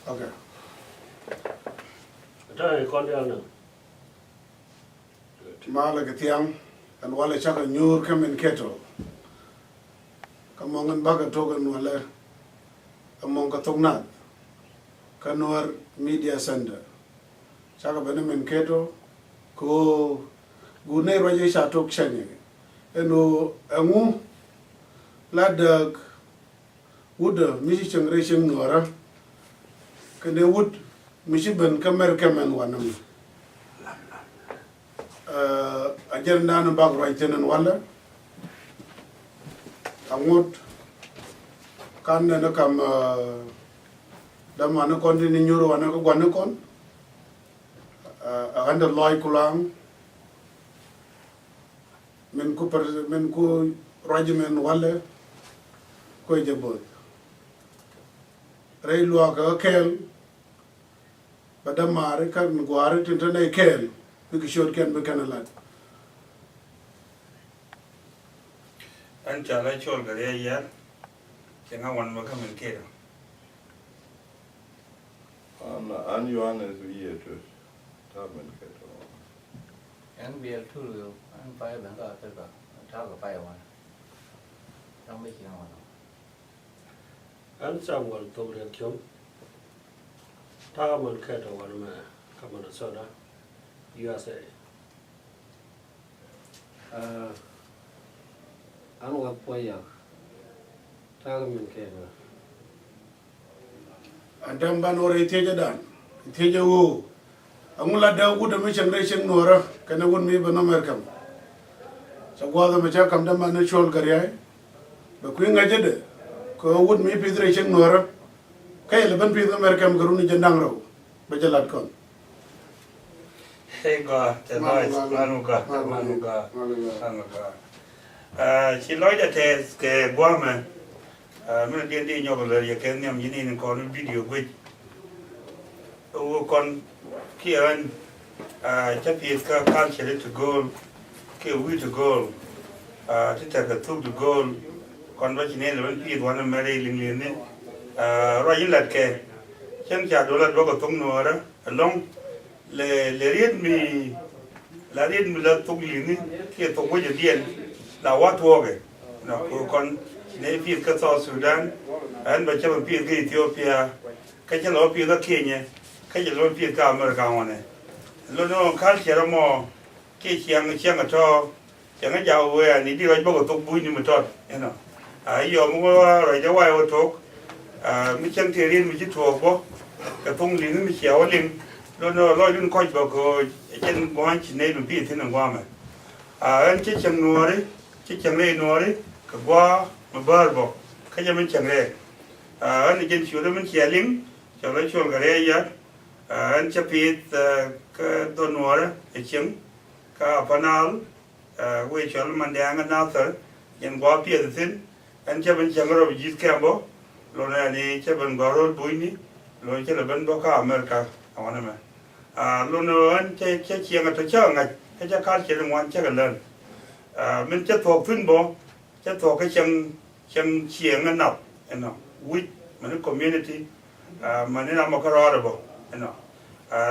Okay. Đây con đeo nữa. Mala ketiang and wale chaka nyur kamen keto. Kamongan baga togan wale among katongnat. Kanwar Media Center. Chaka benemen keto ko gune roje shatok chanye. Eno angu ladag wuda misi generation ngora. Kene wud misi ben kamer kamen wanam. Agenda na bag right in and wala. Angut kan na kam dama na kon ni nyuro wana ko gwana kon. Aganda loy kulang. Men ku regimen wala ko jebot. Ray lua ka kel badamare kan gware tintane kel. Because short can be kind of like. And Chala Chol Gare yet, can I want to come and care? And you are as we here to Mankato. And we are two and 5 and got talk of 5 one. Don't make you one. Anh xong còn tôi liền chống. Ta mình kẹt ở ngoài mà các bạn sợ đó. USA. Anh gặp bây giờ. Ta mình kẹt rồi. And then ban or iteja wo. Amula da wuda mi generation nora kana won mi bana merkam. So gwada mi cha kam da man chol gariya. Ba ku ngaje de ko wud mi federation nora. Kay le ban pi da merkam garu ni jandang raw. Ba jalat kon. Hey God, the noise, Manuka. She looked at his woman. I'm getting your you can name you need to call video which who con Kieran Chappie can't to goal, kill we to goal, to take a two to goal, conventional when Pete one of Mary Linglin, Royal Latke, Chancha Dollar Boga Tongnora, along. Le riết mi là tung lini kia tung với điện là wat wo cái nó còn nếu phía cái South Sudan anh bây giờ phía cái Ethiopia cái chỗ đó phía cái Kenya cái chỗ đó phía cái America này lúc nó khai chế ra mò cái chiang ở cho chiang cái giàu về anh đi rồi bao cái tung bùi như mà thôi you know giờ mua rồi cho vay ô tô mi chiang thiền liên mi chỉ thuộc bố cái tung lini mi chéo liên lo dun coi bao cô trên quán chỉ nên làm gì thế nào qua mà anh chỉ chẳng nuôi đấy chỉ chẳng lấy nuôi đấy cái qua mà bơi bao cái gì mình chẳng lấy anh trên chiều đó mình chia lính cho lấy chuột cái đấy vậy anh chấp biết cái đồ nuôi đấy cái trứng cái panal quay cho mình đang ăn nào thôi trên qua biết thì anh chấp mình chẳng rồi giết cái bao lo này anh chấp mình gọi rồi bui ní lo chấp là bên bao cả America anh em luôn nữa cái chiang ở chỗ chơi ngay cái chơi card chơi ngoan chơi gần lần mình chơi thuộc phun bò chơi thuộc cái chiang ngân nọc anh nó with mình community mình làm một cái rồi bò anh nó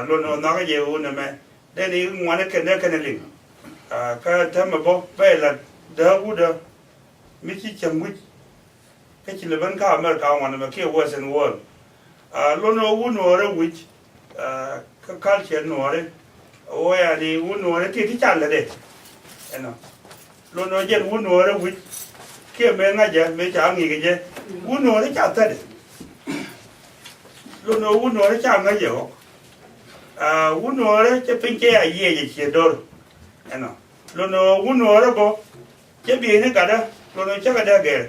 luôn nữa nó cái gì nữa mà đây này ngoan cái này liền cái thằng mà bò bây là đỡ u đỡ mình chỉ chiang with cái chỉ là bên cả America ngoan mà kia Western world luôn nữa u nữa là with cái culture nó đấy, ôi đi uống nó đấy thì chán là đấy, anh nó, luôn nói chuyện uống nó đấy, kia mấy ngày giờ mấy cháu nghỉ cái gì, uống nó đấy chán thật đấy, luôn nói uống nó đấy chán cái gì không, uống nó đấy chứ bên kia ai gì chỉ đồ, anh nó, luôn nói uống nó đấy bộ, chứ biển nó cả đó, luôn nói chắc cái đó kìa,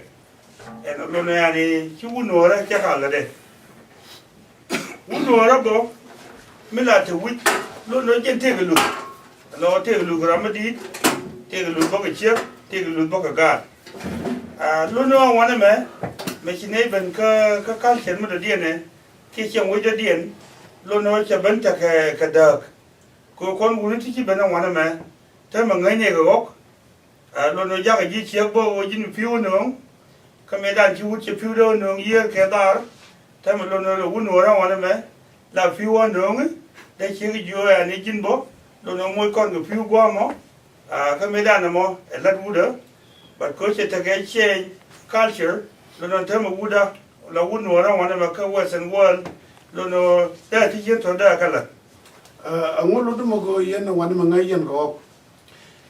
anh nó luôn nói đi chứ uống nó đấy chắc là đấy, uống nó đấy bộ mình là thứ quýt luôn nói trên thế cái lụt nó thế cái lụt cái làm gì thế cái lụt bao cái chiếc thế cái lụt bao cái gà luôn nói ngoan đấy mấy chị này bên cái chén mà được điện này khi chiang với được điện luôn nói cho bên cho cái đợt cô con cũng thích bên ngoan đấy mà thế mà ngay này cái gốc luôn nói ra cái gì chiếc bao cái gì phiêu nữa cái mấy đàn chú chiếc phiêu đâu nữa kia cái đó ta mình lo nó uốn nua ra ngoài mà là phiêu ăn được ấy đây chỉ cái dưa này chín bó lo nó mỗi con cái phiêu qua mà cái mấy đàn mà là uống được but có thể thay cái change culture lo nó thêm một uống đó là uốn nua ra ngoài mà cái Western world lo nó đây thì chuyện thôi đó cái là angul lo mo go yen wan ma ngai yen ko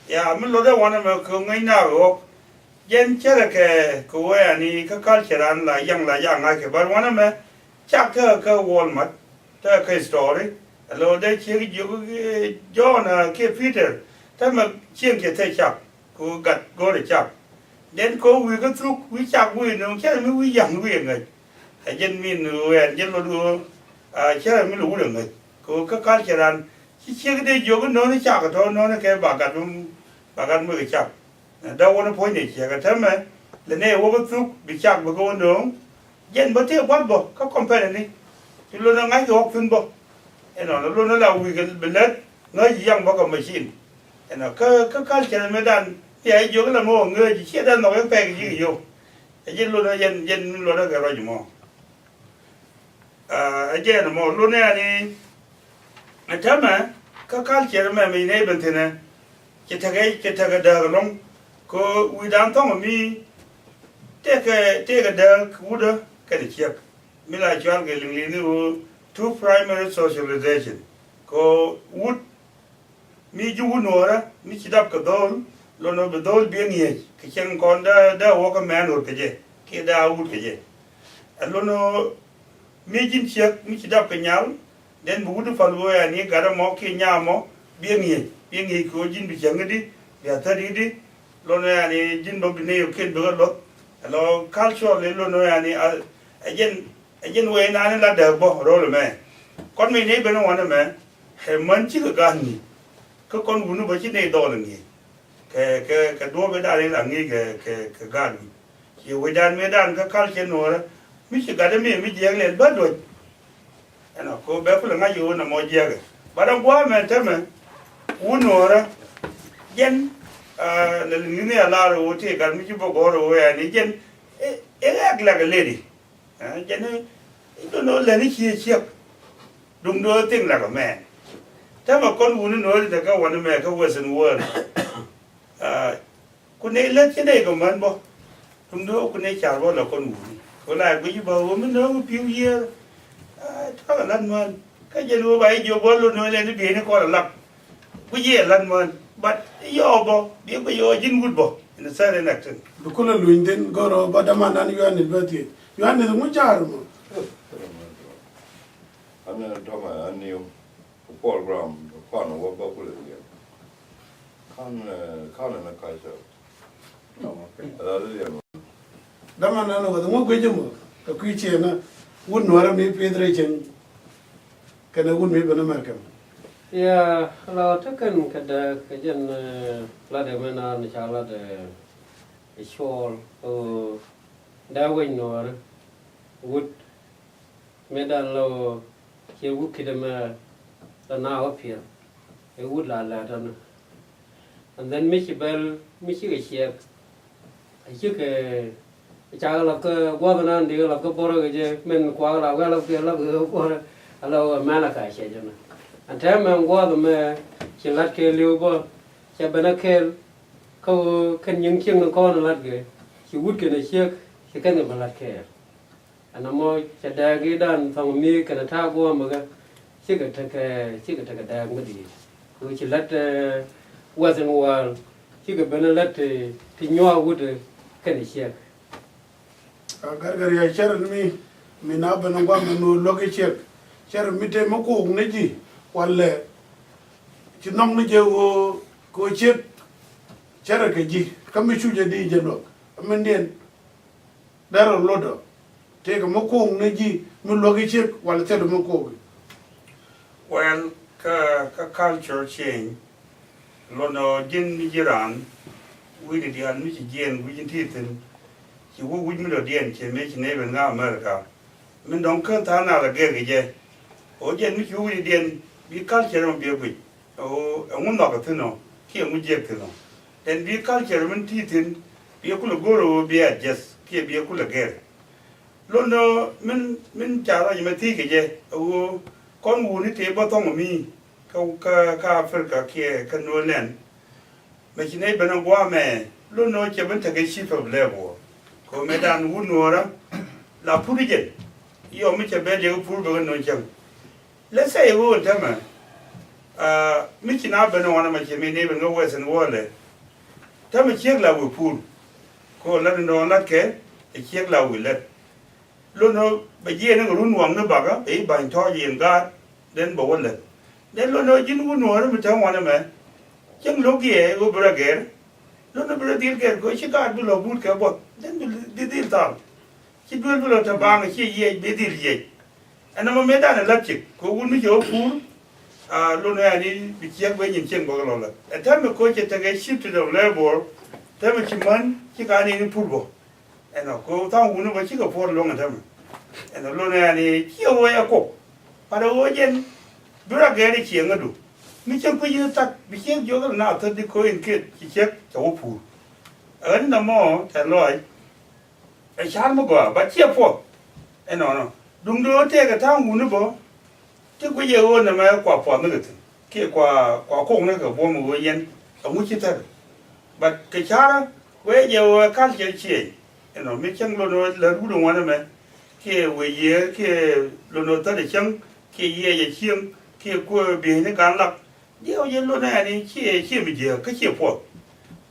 ya mình lo đó ngoài mà cái ngày nào rồi dân chơi là cái cô ấy cái culture anh là yang ai cái bảo ngoài mà chắc cái Walmart cái store rồi đây chỉ cái chỗ là cái Peter thế mà chiên cái thay chắc cô gặt cô để chắc đến cô vì cái thuốc vì chắc vì nó chắc là mới yang vì người dân mình người dân lo đồ chắc là mới lú được người cô cái culture anh chỉ cái đây chỗ cái nó chắc cái thôi nó cái bà gặt mới chắc đâu có point này cái thế mà lần này vô cái thuốc bị chắc mà cô nó dân bất thiệt quá bộ các company này thì luôn là ngay cái học sinh bộ nó luôn là vì cái bên đấy nói gì yang bao cái machine nó cái chuyện mới đàn vậy vô cái là mua người chỉ sẽ đàn nó cái cái gì vô dân luôn là dân luôn là cái rồi mà dân là mua luôn này thế mà cái chuyện mà mình này bên thế này chỉ thấy cái đời long có uy đam thông mà mi thế cái đời cũ đó cái gì chứ mình lại chọn cái liên liên two primary socialization có wood mi ju nua đó mi chỉ đáp cái đó lo nó bị đôi biến nhỉ cái chân con đã hóa cái man rồi cái gì cái đã wood cái gì lo nó mi chính xác mi chỉ đáp cái nhau đến bố nó phải lo anh ấy cả đó mò cái nhà mò biến nhỉ có chính bị chẳng cái đi bây giờ đi lo nó anh ấy chính bao nhiêu nhiều cái đó lo culture lo nó anh ấy dân quê anh là đẹp bao rồi mà con mình ấy bên ngoài mà hem mình chỉ cái gì cái con vú nó bây giờ này đo là gì cái đua bên đây là gì cái gan chỉ quay đàn cái cal trên nó mình chỉ cái đó mình giang lên bắt rồi nó có bé phụ là ngay vô nó mua giang cái bắt đầu qua mà thế mà vú nó đó dân là những người là rồi thì cái mình chỉ bảo gọi rồi anh dân là cái lady dân nó là cái chia đúng đó tiếng là cái mẹ thế mà con vú nó nói là cáiวันmẹ cái Western world con này lên cái này của mình bo đúng đó con này chả bao là con vú có lại cái gì bảo mình nói phiêu dưa đó là lần mình cái gì luôn vậy vô bao luôn nói lên cái gì nó coi là lắm cái gì là lần mình bắt vô bo biết bây giờ dính vụt bo nó sẽ lên action du ko la luin den goro badama nan yuan ni beti yuan ni mu jar mo anh thọ mà anh yêu program con nó bao nhiêu tiền con là cái sao đó là gì dama nan ko mo gwe mo ka ku che na wun no ra mi pedre chen kana wun mi bana markam ya lo takan kada kajan la de mana ni chala de shol o da wen no wood medan lo ke wood kidama la na up here e wood la dan and then michi ke chek ai ke cha la ke wa banan di la ke boro ke je men kwa la ga la ke boro alo mana ka che jona anh thấy mình qua tụi mình chỉ lát kia liu bo chỉ bên kia câu khăn những chiếc nó con lát cái chỉ hút cái này chiếc chỉ cái này mà lát kia anh nói moi chỉ đa cái đàn phòng mi cái này thao qua mà cái chỉ cái đa mới đi cứ chỉ lát qua dân qua chỉ cái bên lát thì nhỏ hút cái này chiếc gar ya char mi na bana ngwa no loge chek char mi te mo ko ne ji wala ci nong ni je ko chek char ke ji kam mi chu je di je no men den daro lodo te ko mo ko ne ji mi loge chek wala te mo ko well ka culture change lo no jin jiran wi di an mi ji jen wi jin ti tin chỉ có quý mình đầu tiên chỉ mấy chị này bên nga America mình đóng cơn thà nào là ghê cái gì ở trên mấy chú đi điên bị cắt chơi mà bị bị ông muốn nói cái thứ nào khi ông muốn giết thứ nào đến bị cắt chơi mình thi thiên bị cũng là goro bị adjust khi bị cũng là ghê Lono min chara yimati ke je o kon wu ni te ba tong mi ka Africa ke kan no len me chine bana gwa me lono che ban ta ke chief of level ko me dan wu no ra la puri je yo mi che be je pur ba no chang let's say wo ta ma mi china bana wana ma che me ne ban go wesen wole ta mi chek la wu pur ko la no la ke chek la wu let lúc nó bây giờ nó run nuông nó bạc á ấy bài cho gì ga đến bộ lên đến lúc nó chín run nuông nó mới thằng ngoan mà chẳng lúc kia có bữa kia lúc nó bữa tiệt kia có chỉ cả bữa lâu bút kia bớt đến đi đi tao chỉ bữa lâu thằng bang cái gì đi đi gì anh em mới đã là chích có uống mấy chỗ phun lúc này đi bị chết với nhìn chân bao lâu rồi anh thấy mà có chỉ thằng cái ship to the level thấy mà chỉ muốn chỉ cả này nó phun bộ anh nó có thằng uống nó mới chỉ có phun luôn anh thấy mà anh nó lúc này đi chiều về cô bà đâu có chuyện bữa kia đi chieng ở đâu mình chẳng có gì tất bị chieng vô cái nào thật đi coi anh kia chỉ chết cháu phù anh nó mò trả lời anh sáng mà qua bà chiếc phù anh nó đúng đó thế cái thằng uống nó bỏ chứ có giờ ôn mà quả phù nó cái kia quả khung nó cái bom mà vô yên ông muốn chết thật bà cái sáng với giờ cắt chơi chơi anh nó mình chẳng lo nó lớn đủ ngoan mà kia về ye kia lo ta để chăng kia ye chiang kia qua biển nó gan lắc điều ye lo này đi kia mình giờ cái kia phổ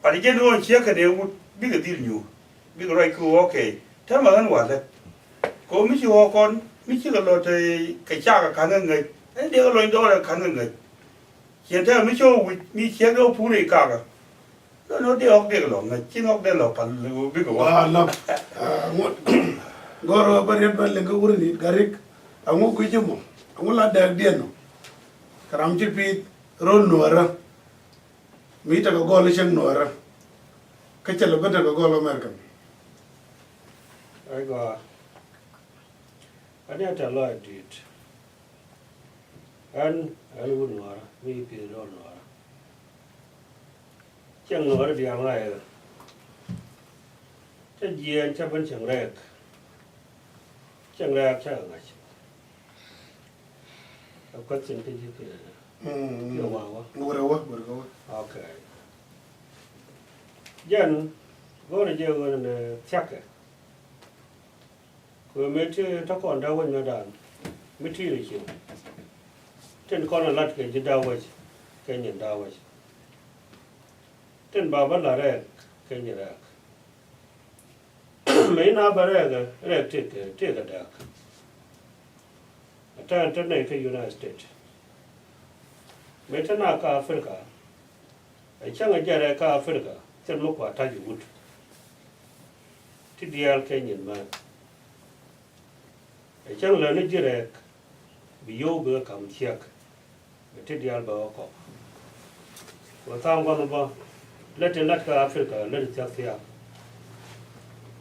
bà đi chơi luôn kia cái điều biết cái điều nhiều biết cái rồi ok thế mà anh hoàn đấy có mấy chú con mấy chú cái lo cái cha cái khả năng người đấy điều lo đó là khả năng người hiện tại mấy chú mấy kia đâu phụ này cả nó đi học được rồi người chỉ học được là phần biết cái Wah, lap. Goro bariat balik ke urni garik. Angu kujumo. Angu la dag dia no. Karam pit ron nuara. Mita ka gol siyang nuara. Kacala bata ka gol American. Ai go. Anh trả lời dit. Anh muốn nói mi pi rồi nói. Chẳng nói đi ăn lại. Chắc gì chắc vẫn chẳng rek. Chẳng rek chẳng ngay. Có chuyện cái gì kìa. Kiểu wow. Ngurawa, ngurawa. Ok. Dân có là giờ chắc à. Cứ mấy thứ ta còn đâu vẫn đàn. Mấy thứ là chuyện. Trên con là lát cái gì đâu vậy. Cái nhìn đâu vậy. Trên bà vẫn là rek. Cái nhìn rek. Mấy nào bà rek tiết cái đạc. Trên này cái United States. Mấy thứ nào cả Africa. Chẳng là giờ cả Africa. Trên lúc quả ta dụ. Thì đi cái nhìn mà. Chẳng là nó chỉ rek. Bị vô bữa cầm chiếc. Thì đi bảo có. Và thang quan bà. Lát cả Africa. Lát chiếc thiạc.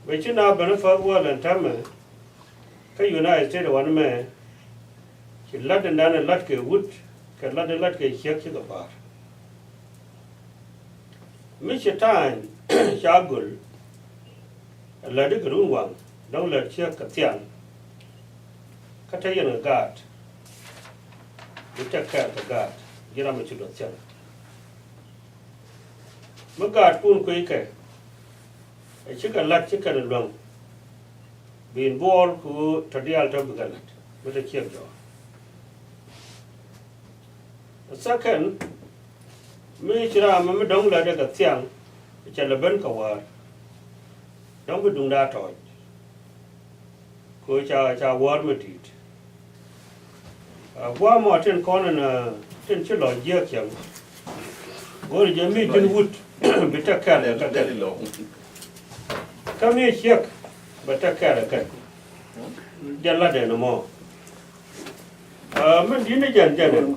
Vậy chứ nào bên phía qua lần thăm mà. Cái United States là mà. Chỉ lát cái wood. Cái lát cái chiếc chứ có bà. Mấy chế thanh. Chá gul. Lát cái rung quang. Đông lát chiếc cái tiang. Cái thấy là gạt. Bị chắc cái gạt. Giờ mà chú đột chân. Mà gạt cũng quay cái. Chứ cái lát chứ cái lòng. Bin ball của thật đi alta bị cái lát. Mới được chiếc cho. Second, mấy chú ra mà mới đông lại được cái tiang. Chả là bên cầu hòa. Đông bị đúng đa trọi. Cô cha hòa mà thịt. Hòa mà trên con là trên chỗ lò dưa chẳng. Cô là mi trên wood. Bị chắc cái là cái cái. Cái này chiếc. Bị chắc cái là cái. Giờ là để nó mò. Mình đi nó dần dần.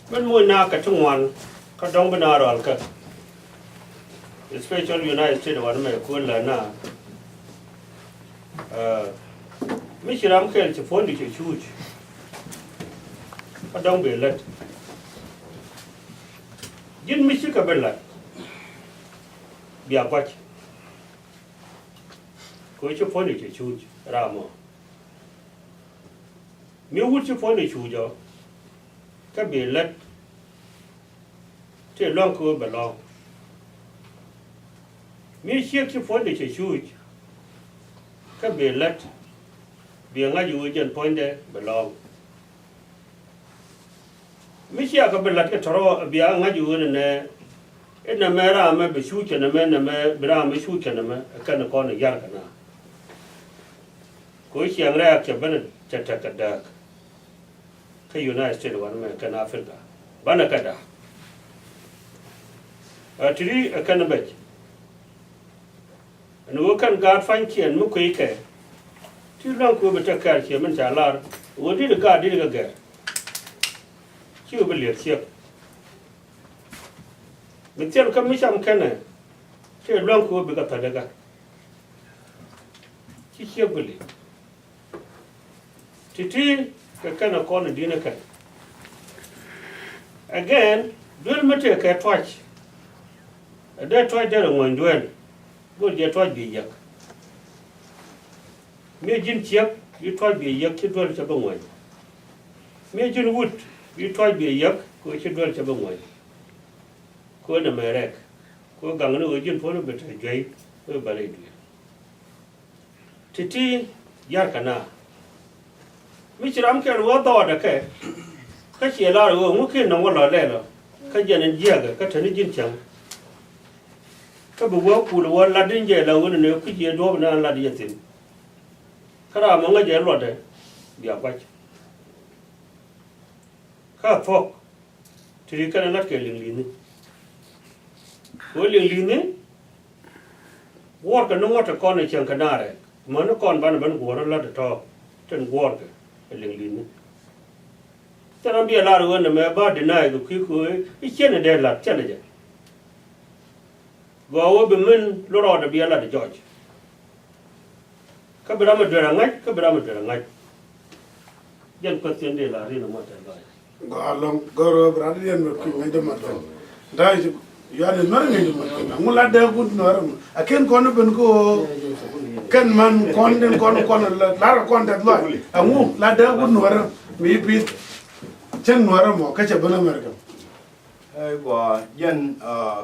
Mình mua na cái trong ngoan. Cái đông bên nào rồi cái. Especially United States là mấy cuốn là na. Mấy chị làm cái chỉ phone đi chỉ chui. Cái đông bị lật. Dính mấy chị cái bên lật. Bia quách. ko che phone che chu ra mo mi wut che phone chu jo ka be let te long ko ba long mi che phone che chu ka be let be nga yu jen point de ba long mi che ka be let ka tro be nga yu ne ina mera me be chu che na me bra me chu che na me ka na ko na yar kana ko chiang ra che ban cha ta ka da ka United States wan me ka na Africa bana ka da a tri ka na be no kan ga fan kien mu ko ke ti long ko be ta ka che man cha lar wo di ga ga chi be le che mình xem cái mấy trăm cái này thì long của bị gặp phải đấy cả chỉ chiếc bự li thì cái nào con đi nữa cái again đuôi mất cái torch để torch để rồi mình đuôi đuôi để torch bị giặc mấy chín chiếc bị torch bị giặc thì đuôi sẽ bung ngoài mấy chín wood bị torch bị giặc cũng sẽ đuôi sẽ bung ngoài ko na merek ko gang no jin phono beta jey ko balay du titi yar kana mi chiram ke ro do da ke ka che la ro mu ke no lo le lo ka jen je ga ka tani jin chang ka bu wo ku lo la din je la won ne ku je do na la di tin kara mo nga je lo de bia ba ka fok tiri kana na ke ling ling Willing Lini, work and no water corner chankanare, Monocon Banaban water lot at all, ten work, a lingling. There will be a lot of one about deny the Kiku, it's in a dead lot, Challenger. Go over the men, Lord, to be a lot of George. Kabirama Durangai, Young question de la Rina Mata. Go along, go over Radian, I don't matter. You are the man in the Mula de good norm. I can't con up and go. Can man con Lara contact law. A woo, la de good norm. Maybe Chen Noram or catch a bon American. Yen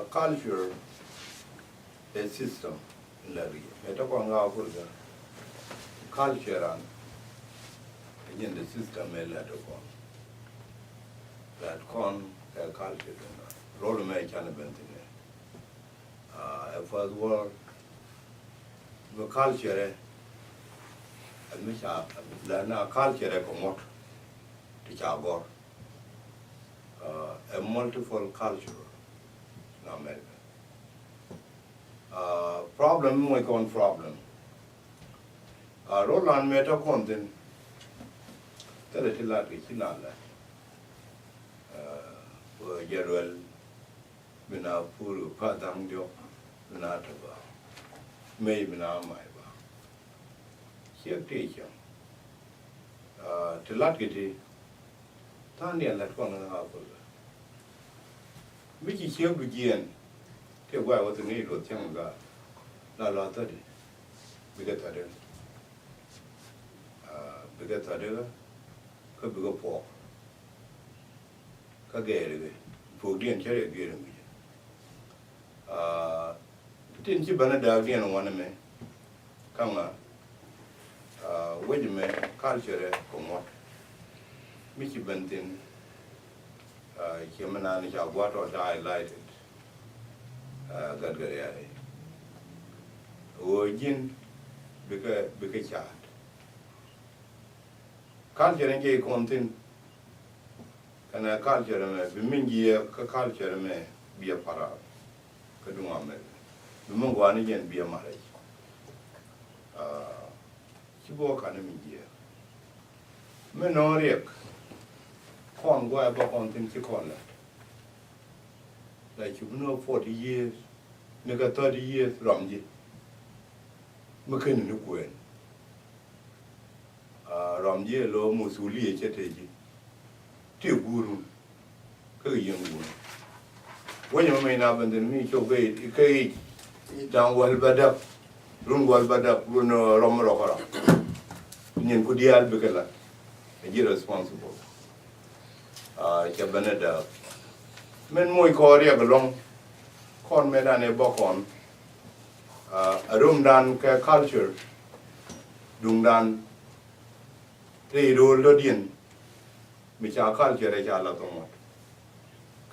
culture a system. Larry, I talk on our culture and again the system a letter con. That con a culture. Role may can have been first world the culture and which are the culture of to Chagor a multiple culture in America. Problem we con problem. Roland made a content that it is like Chinala. General Bina Puru Padang Jo Binataba May Bina Maiba. Here teacher Tilatgiti Tanya let one and a half. Which is here begin. Take why was the need of Tianga La La 30. We get that in. We get that in. Could be go pork. Kagere, Pugdian Cherry Gearing. Didn't you ban a dog in one of me? Come on. Wait a minute, culture, come on. Michi Benton, Kimanan, what or highlighted. Gadgary. Origin, because chat. Culture and gay content. And a culture me, Bimingi, a culture me be a para. Kaduma me. Bimunguani and be a marriage. Chibo can be here. Menoric. Con go about on things you call that. Like you know 40 years, make 30 years, Ramji. McKinnon Queen. Ramji lo Musuli Cheteji. Guru, young woman. When you may not abandon me, so wait, you down well bed up. run wal bada run rom ro kara nyen ku dial bekala e responsible ke beneda men moy ko ria galong kon medan e bokon rum dan ke culture dung dan re ro lo dien mi cha culture e cha la to mo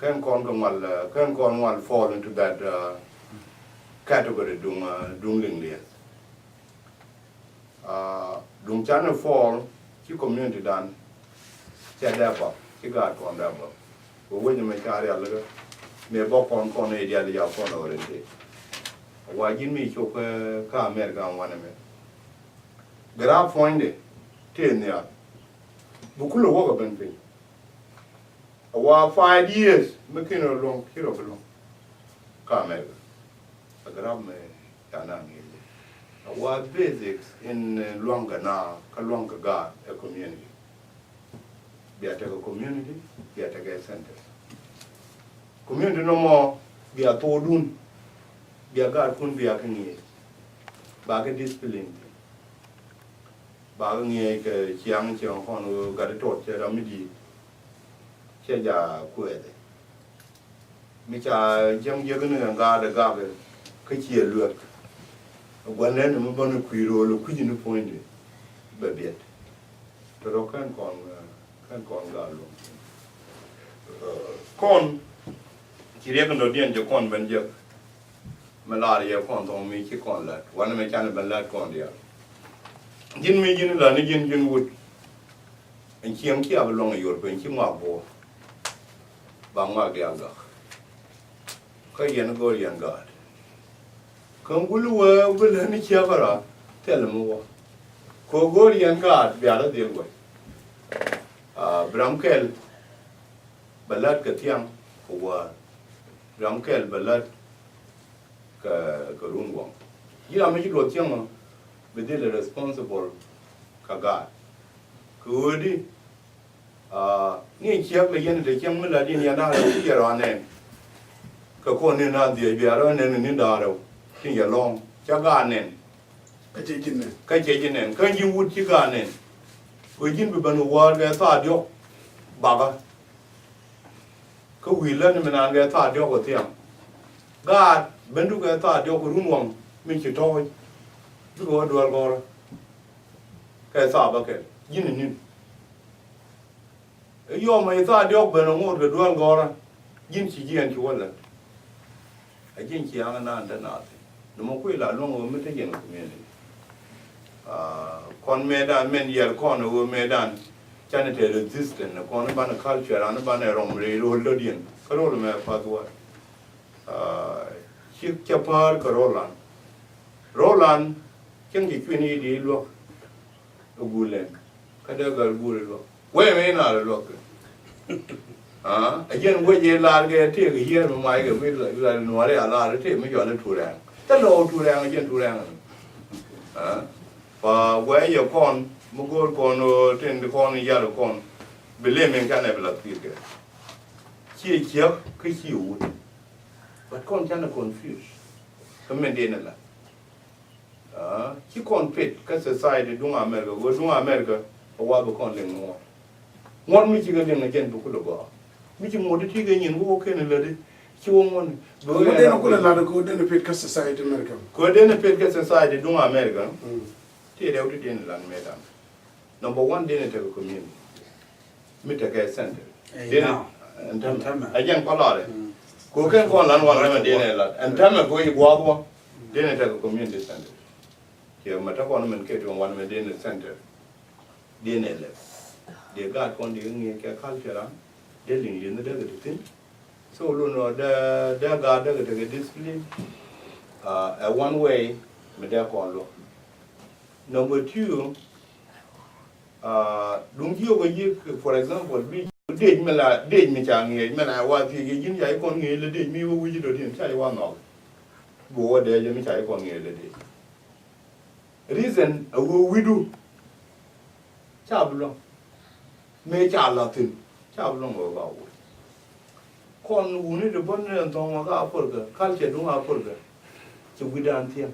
kan kon wal fall into that category dung ling lia dung chan fall ki community dan cha da ba ki ga kon da ba wo we me cha ria la me bokon kon e dia ya kon ore de wa jin mi cho ka America wan me gra fonde tenia bukulo wo ga ben pe wa 5 years me kino long kiro belong ka America gra me kana ngi wa basics in longer na ka longer ga a community be at a community be at a center community no more be a to dun be a gar kun be a kini ba ga discipline ba ngi ke chiang chiang hon ga to che ra mi di che ja ku e de mi cha jang ye ga ga da ga ke chi lu gwanen mo bon ku ro lo ku ni point be bet to ro kan kon ga lo kon chi re kan do dien je kon ben je malaria kon tong mi chi kon la wan me chan ben la kon dia jin mi jin la ni jin wut en chiam ki ab long yor pen chi ma bo ba ma ga ga ka yen go yen ga kan gulu wa bula ni chia bara tel mo ko go yen ga bia la de go bramkel balat ka tiang wa bramkel balat ka rungwa ira me jiro tiang ma be de responsible ka ga ko di ni chia le yen de tiang me la di ni na la ti ra ne ka ko ni na de bia ra ne ni da ra tin ya long cha ga ne ka che jin ne ka che jin ne ka ji wut chi ga ne ko jin be ban wa ga ta dio ba ga ko wi la ni me na ga ta dio ko tiang ga ben du ga ta dio ko run wang min chi to du go do go ka sa ba ke yin ni yo ma ta dio ben ngo ga do go yin chi ji an chi wala a jin chi ang na da na no mo ku la lo mo me te yen ko me kon me da men yer kon o me dan chane te resistant kon ba na culture an ba na rom re ro lo dien ko ro me pa do chi cha par ko roland chen ji kwini di lo gulen ka da gar gure lo we me na lo again we je la ge te ge ye no mai ge me la no re ala re te me yo le tu rang ta lo tu rang again tu rang pa we ye kon mo go kon ten de kon ya ro kon bele men kan e bla ti ge chi ke chi u but kon kan confuse come de na la chi kon pet ka society dung America go dung America wa bo kon le ngo ngon mi chi ge le ngen bu ku lo go mi ci modi ti ga ñin wo ken la de ci wo ngon ko de na ko la ko de na pet ka society america ko de na pet ka society dung America ti de wuti den lan medan number 1 de na te ko community mi te ka center de na antama ajan ko la de ko ken ko lan wan ma de na la antama ko yi gwa bo de na te ko community center ke ma ta ko na men ke to wan me de na center de na le de ga kon de ngi ke culture de ling ling da ga tin so lo no da ga da ga discipline a one way me da ko lo number 2 dung ji go yi for example bi de me la de mi cha ngi me la wa ti gi yin ya ko ngi le de mi wo wi do din cha wa no bo de je mi cha ko ngi le de reason a wo wi du cha blo me cha la tin cha blo ngo ga wo kon uni de bon ne ton ga por ga kal che dung a por ga chu wi dan ti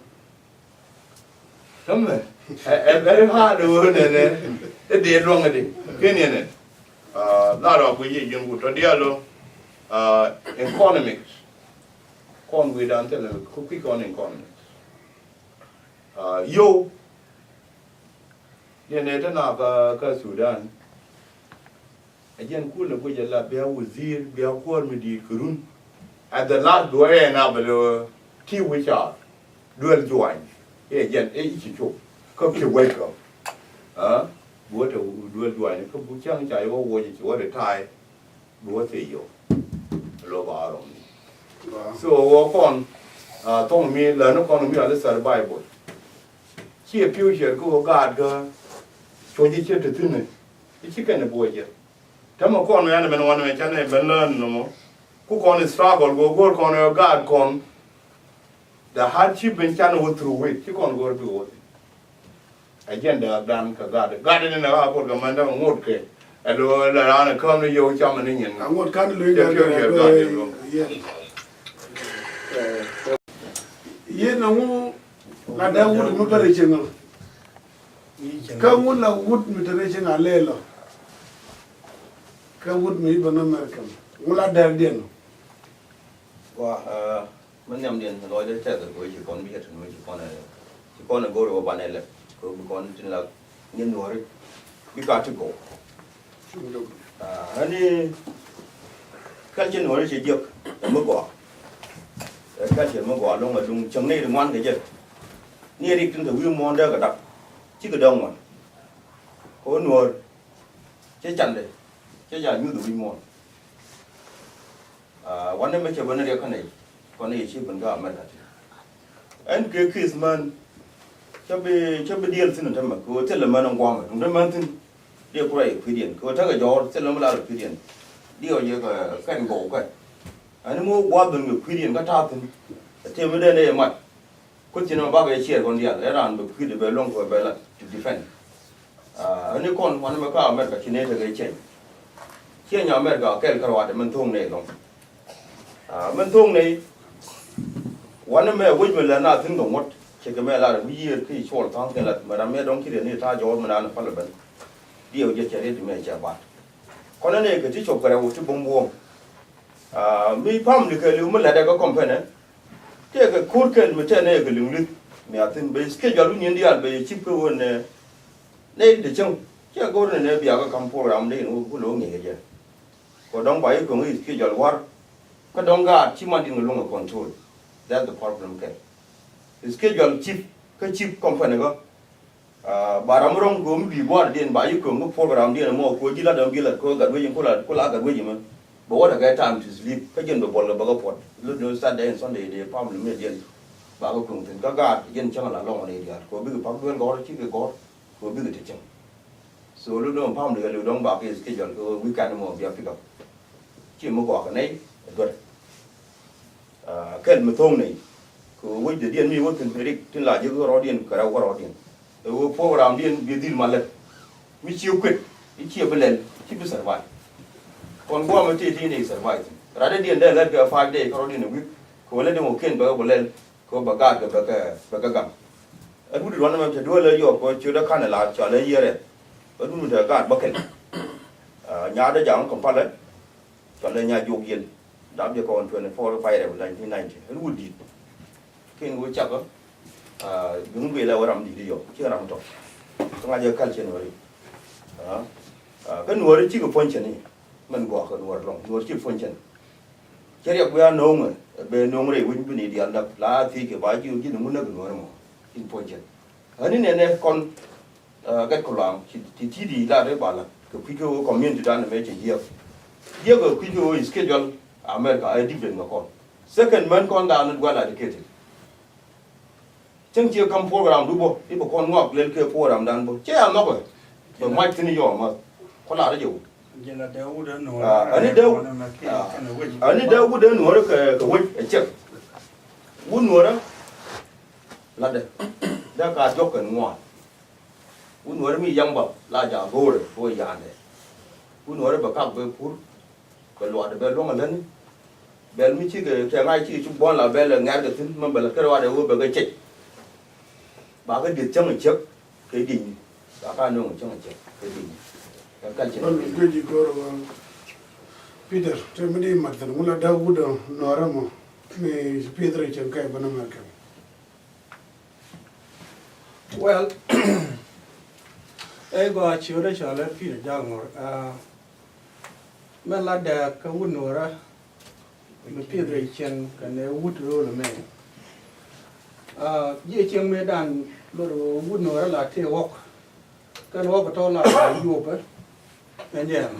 Come on. Very hard to win it. They long at it. Kenyan. Lot of we you go to dialogue. Economics. Con we don't tell them quick on economics. Yo. Yen ete na ka Sudan. Again, cool the way you love Bia Wazir, Bia Kwar Midi Kurun. At the last door, and I will tea which are dual join. Again, each show. Come to wake up. What a dual join. Come to Chang Chai or what a tie. What a yo. Love our own. So, walk on. Told me, learn economy on the survival. See a future go guard girl. So you should do it. It's a kind of boy here. Tell me, corn man, and one man can learn no more. Cook on the struggle, go work on your guard con. The hardship in China through it. You can't go to it. Again, the grand garden in the apple commander and wood cake. And around a corner, you're coming in. And what kind of look yeah, no, like that would not be original. Come on, la wood mutilation a lelo. Come with me, but no American. Mula del din. Qua mình nhầm điện nói đến chắc là với chỉ còn biết rồi chỉ còn là go rồi bạn này là rồi còn chính là nhân nói bị cả chục cổ anh đi các chân nói chỉ dược mới quả các chuyện mới quả luôn mà dùng chống này được ngoan cái gì nia đi trên thử món đó cả đặc chứ cái đông mà có nuôi chế chăn đấy chế giờ như thử mónวันนั้นไม่ใช่วันนั้นเดียวกันเลยคนนี้ชื่อมันก็ไม่ได้อันคือคริสต์มาสจะไปเดียร์สินะทำไมกูเท่าไรมันองความตรงนั้นมันถึงเดียวกูไรพิเดียนกูถ้าเกิดยอดเท่าไรมันลาพิเดียนเดียวเยอะก็กันโง่กันอันนี้มั่วว่าเป็นกับพิเดียนก็ท่าถึงเที่ยวไม่ได้เลยมัดกูจีนมาบ้าไปเชียร์คนเดียวแล้วร้านแบบพิเดียนไปลงไปละจุดดิเฟนอันนี้คนวันนั้นมันก็อเมริกาที่นี่เธอเคยเชียร์อย่างอเมริกาแก่กระวาดมันทุ่งเนี่ยลงมันทุ่งในวันนั้นแม่วิ่งไปแล้วน่าถึงตรงหมดเชื่อกันแม่ละวิ่งที่ชวนทั้งกันละมาดามแม่ต้องคิดเรื่องนี้ถ้าย้อนมานานพันละเป็นเดี๋ยวจะเจอที่แม่จะบาดคนนั้นเองก็ที่ชอบกระโดดที่บงบงมีพัมหรือเคยลืมมันแหละแต่ก็คอมเพนนะที่ก็คูดเกินมาเช่นนี้ก็ลืมลึกแม่ถึงไปสเกจย้อนรุ่นนี้ไปชิปก็วันเนี่ยนี่เดี๋ยวจังที่ก็วันนี้เบียก็คำพูดเราไม่ได้รู้รู้เงี้ยกันก็ต้องไปก็มีสเกจย้อนวัดก็ต้องการที่มันดิ้นลงกับคอนโทรล that's the problem แค่สเกจย้อนชิปก็ชิปคอมเพนก็บารามรงก็มีบวชเดียนบายุก็มีโปรแกรมเดียนมั่วก็จิลาดำกิลาก็กัดไว้ยังก็ลากัดไว้ยังมันบอกว่าถ้าแก time to sleep ก็ยันไปบอลแล้วก็ปวดแล้วดู Saturday and Sunday เดี๋ยวพามหรือไม่เดียนบาก็คงถึงก็การยันช่างหลังลงมาเลยเดียวก็บิ๊กพักเพื่อนก็ชิปก็บิ๊กที่จัง so ลูกน้องพามหรือลูกน้องบาก็สเกจย้อนก็วิการมั่วเบียร์พิกับชิมมั่วกว่ากันไหนด้วยcái mà thôn này, cái vấn đề điện mi vấn đề phải đi, trên là những cái rò điện, cái rau rò điện, rồi program điện bị điện mà lên, mi chiếu quyết, mi chiếu bên lên, chỉ biết survive, còn qua mà thì này survive, ra đây điện đây là cái 5 day, cái rò điện này, cái lên được một kiện bao lên, cái bao gạt cái gam, anh muốn đoán mà chỉ đuôi lấy vô, cái chưa đã khăn là cho lấy gì đấy, anh muốn được gạt bao kiện, nhà đã chẳng còn phát đấy, cho lấy nhà dùng điện. Đám giờ còn 24 5 rồi 1990 nó vui đi khi người chắc á những người là làm gì đi rồi chưa làm tốt trong giờ căn trên rồi cái nuôi đấy chỉ có phân chân này mình bỏ cái nuôi chỉ phân chân cái việc bây giờ nông rồi bây nông rồi vẫn bị đi ăn đập lá thì cái vài chiều chỉ nó muốn nó cái nuôi mà chỉ phân chân anh này con cái con làm thì đi ra đấy bảo là cái quy hoạch community đó là mấy chuyện gì cái quy hoạch schedule America is different con. Second, men con down well educated. Chẳng chịu come program đúng không? Đi bộ con ngọc lên kia program đàn bộ. Chứ ăn nó rồi. Bởi mai tin nhiều mà có là đấy dù. Anh ấy đâu có đến nữa đó cái quýt ở trước. Muốn nữa đó là đây. Đã cả chốt cần ngoài. Muốn nữa đó mi dăng bậc là giả vô rồi, vô giả này. Muốn nữa đó bậc các với phút. Cái loại để bèn luôn mà lên, bèn mới chỉ cái ngày chỉ chụp bón là bèn là nghe được tin mà bèn là cái loại để uống bèn cái chết, ba cái điện trong chợ cái đình ba cái nông trong chợ cái đình cái căn Well, chợ good you go to Peter, tell me the matter. Mula da wudo noramo. Me Peter chen kai bana marka. Well, I go a children shall let Peter Jalmore. Men like the Kawunora, the Peter Chen, and the wood roll a man. Ye Chen me dan little wood nor like tea walk. Can walk at all like you open. And yeah.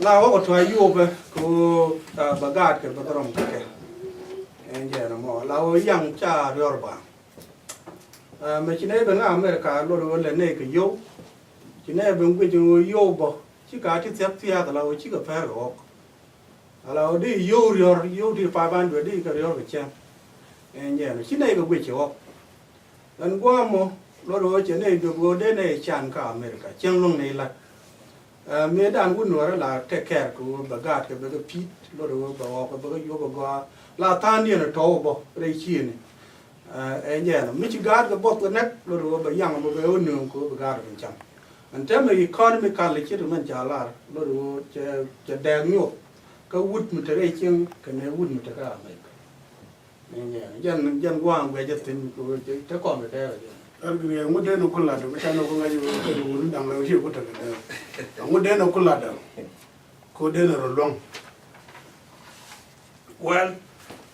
Now walk to a you open, go Bagad, Bagrom. And yeah, no more. Lao young child, Yorba. Mà chị này bên America luôn là này cái dâu, chị này bên quê chúng dâu bò, chỉ cả chỉ xếp phía cái là chỉ có phải rồi, là đi dâu đi 500 đi cái rồi cái chém, anh nhớ chị này cái quê chỗ, anh qua mà luôn chị này được vô đây này chán cả America, chém luôn này là, mấy đàn quân nữa là take care của bà gạt cái cái pit, luôn bảo cái cái dâu bà là tan đi nó trâu bò, đây chi này. And yeah, Michigan, the bottle neck, Lord, a young of the own go guard in Cham. And tell me, economically, gentlemen, Jala, Lord, dang you, go wood mutilation, can a wood mutilation make. And yeah, Jan Guang, we just in to come with there. Algri ngu de no kula do meta no ko ngaji ko do wulu dang la shi ko ta de ngu de no kula da ko de no long. Well,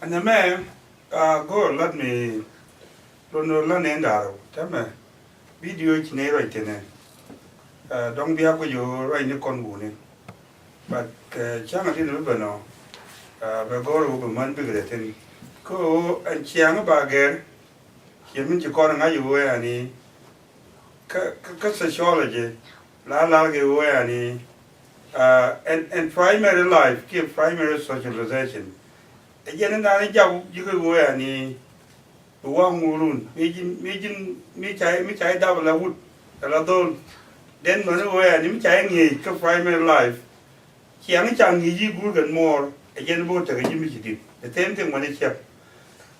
and the man, go let me learn and out. Tell me, video it's near right in it. Don't be up with you right in the convoy. But Chang didn't remember now. But go over man bigger than go and Chiang Bagger. You mean you calling how you wear any sociology, la give away any, and primary life, give primary socialization. Again, I job you could wear any one moon, me chai double a wood, a lot. Then when I wear any Chinese primary life, Chiang Chang is good and more, again, about a Jimmy did. The same thing when it's up.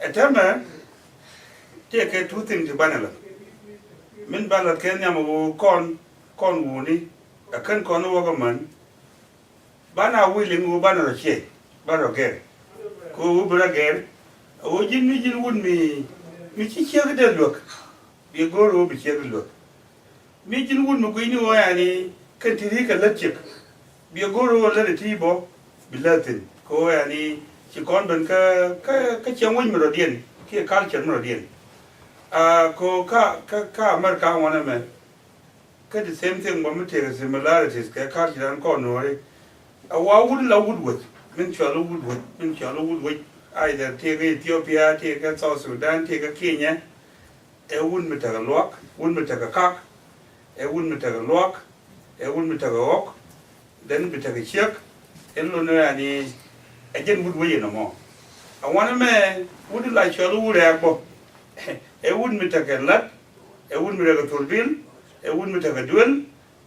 A time, take 2 things to Banala. Min Bala Kenya corn woony, a can corn overman. Bana willing to banner a shake, banner again. Go over again. Oh, Jimmy would me. Michi check the look. We go over check the look. Mijin would me go any continue a lecture. Be a go over the table, be Latin. Go any, she convent catch a wing meridian, a culture meridian. Go ka America one a man. Cut the same thing when we take similarities, culture and corner. A wood wood. Minchalo would either take Ethiopia, take a South Sudan, take a Kenya, a wouldn't take a lock, wouldn't take a cock, a wouldn't take a lock, a wouldn't take a hawk, then we take a check, and Lunani again would weigh no more. I want a man wouldn't like Shallow would have a wouldn't take a lot, a wouldn't take a turbine, a wouldn't take a duel,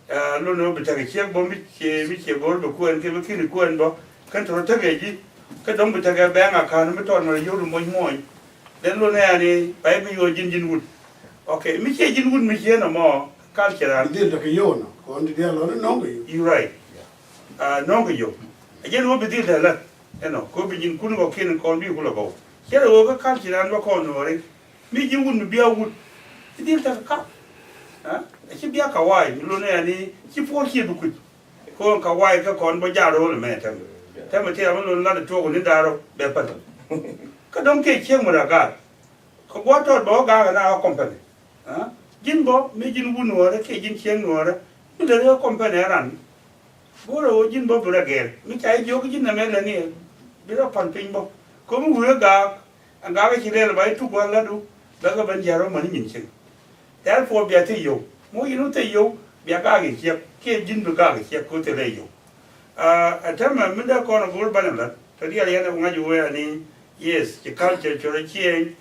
Luno would take a check bomb, which a board, but go and give a kid a kan to ta gaji ka don bi ta ga bayan aka na mutuwar mara yau mo mo dan lo na ne bai bi yo jin wud okay mi ke jin wud mi ke na mo culture Dil da ke yo no ko ndi dia lo no go yo. you right no go yo again wo bi dil da la ko bi jin kun go ken ko bi ko lo go ke ro ga culture an ba ko no re mi jin wud mi biya wud dil ta ka ki biya ka wai lo na ne ki po ki bu ku ko ka wai ka kon ba ja ro le me taถ้ามาเที่ยวมันลุนละตัวคนนี้ดาวแบบปันก็ต้องเกี่ยเชี่ยงมาละกันเขาบอกทอดบอกกันนะเอาคอมพานียินบอกไม่ยินวุ่นหัวแล้วเกี่ยยินเชี่ยงหัวแล้วไม่เลยเอาคอมพานีรันบอกเรายินบอกบุระเกลไม่ใช่โยกยินนั่นแม่เลยนี่เดี๋ยวพันปิงบอกก็มึงหัวกากอันกากก็คิดเลยไปทุกวันแล้วดูแล้วก็บรรยายเรามันยินเชี่ยงแต่พอเบียร์ที่โยมึงยินรู้ที่โยเบียร์กากเชี่ยเกี่ยยินบุกากเชี่ยก็จะเลยโยa tema minda kono gol banala to dia yana ngaju we ani yes the culture to change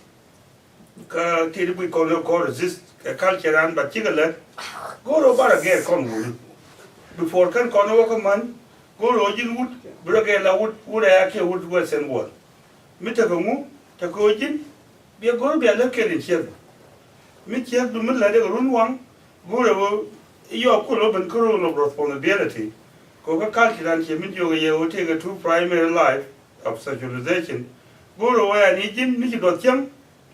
ka tiru ko resist ka culture an but chigala go ro bara ge kon wul before kan kono ko man go ro jin wut bura ge la wut ya ke wut western wall mita ko mu ta ko jin bi go bi ala ke ni chen mi che du min la de run wang go re yo ko lo ben ko lo responsibility ko ka kal kiran che min yo ye o te ga two primary life of socialization go ro wa ni jin mi do tiam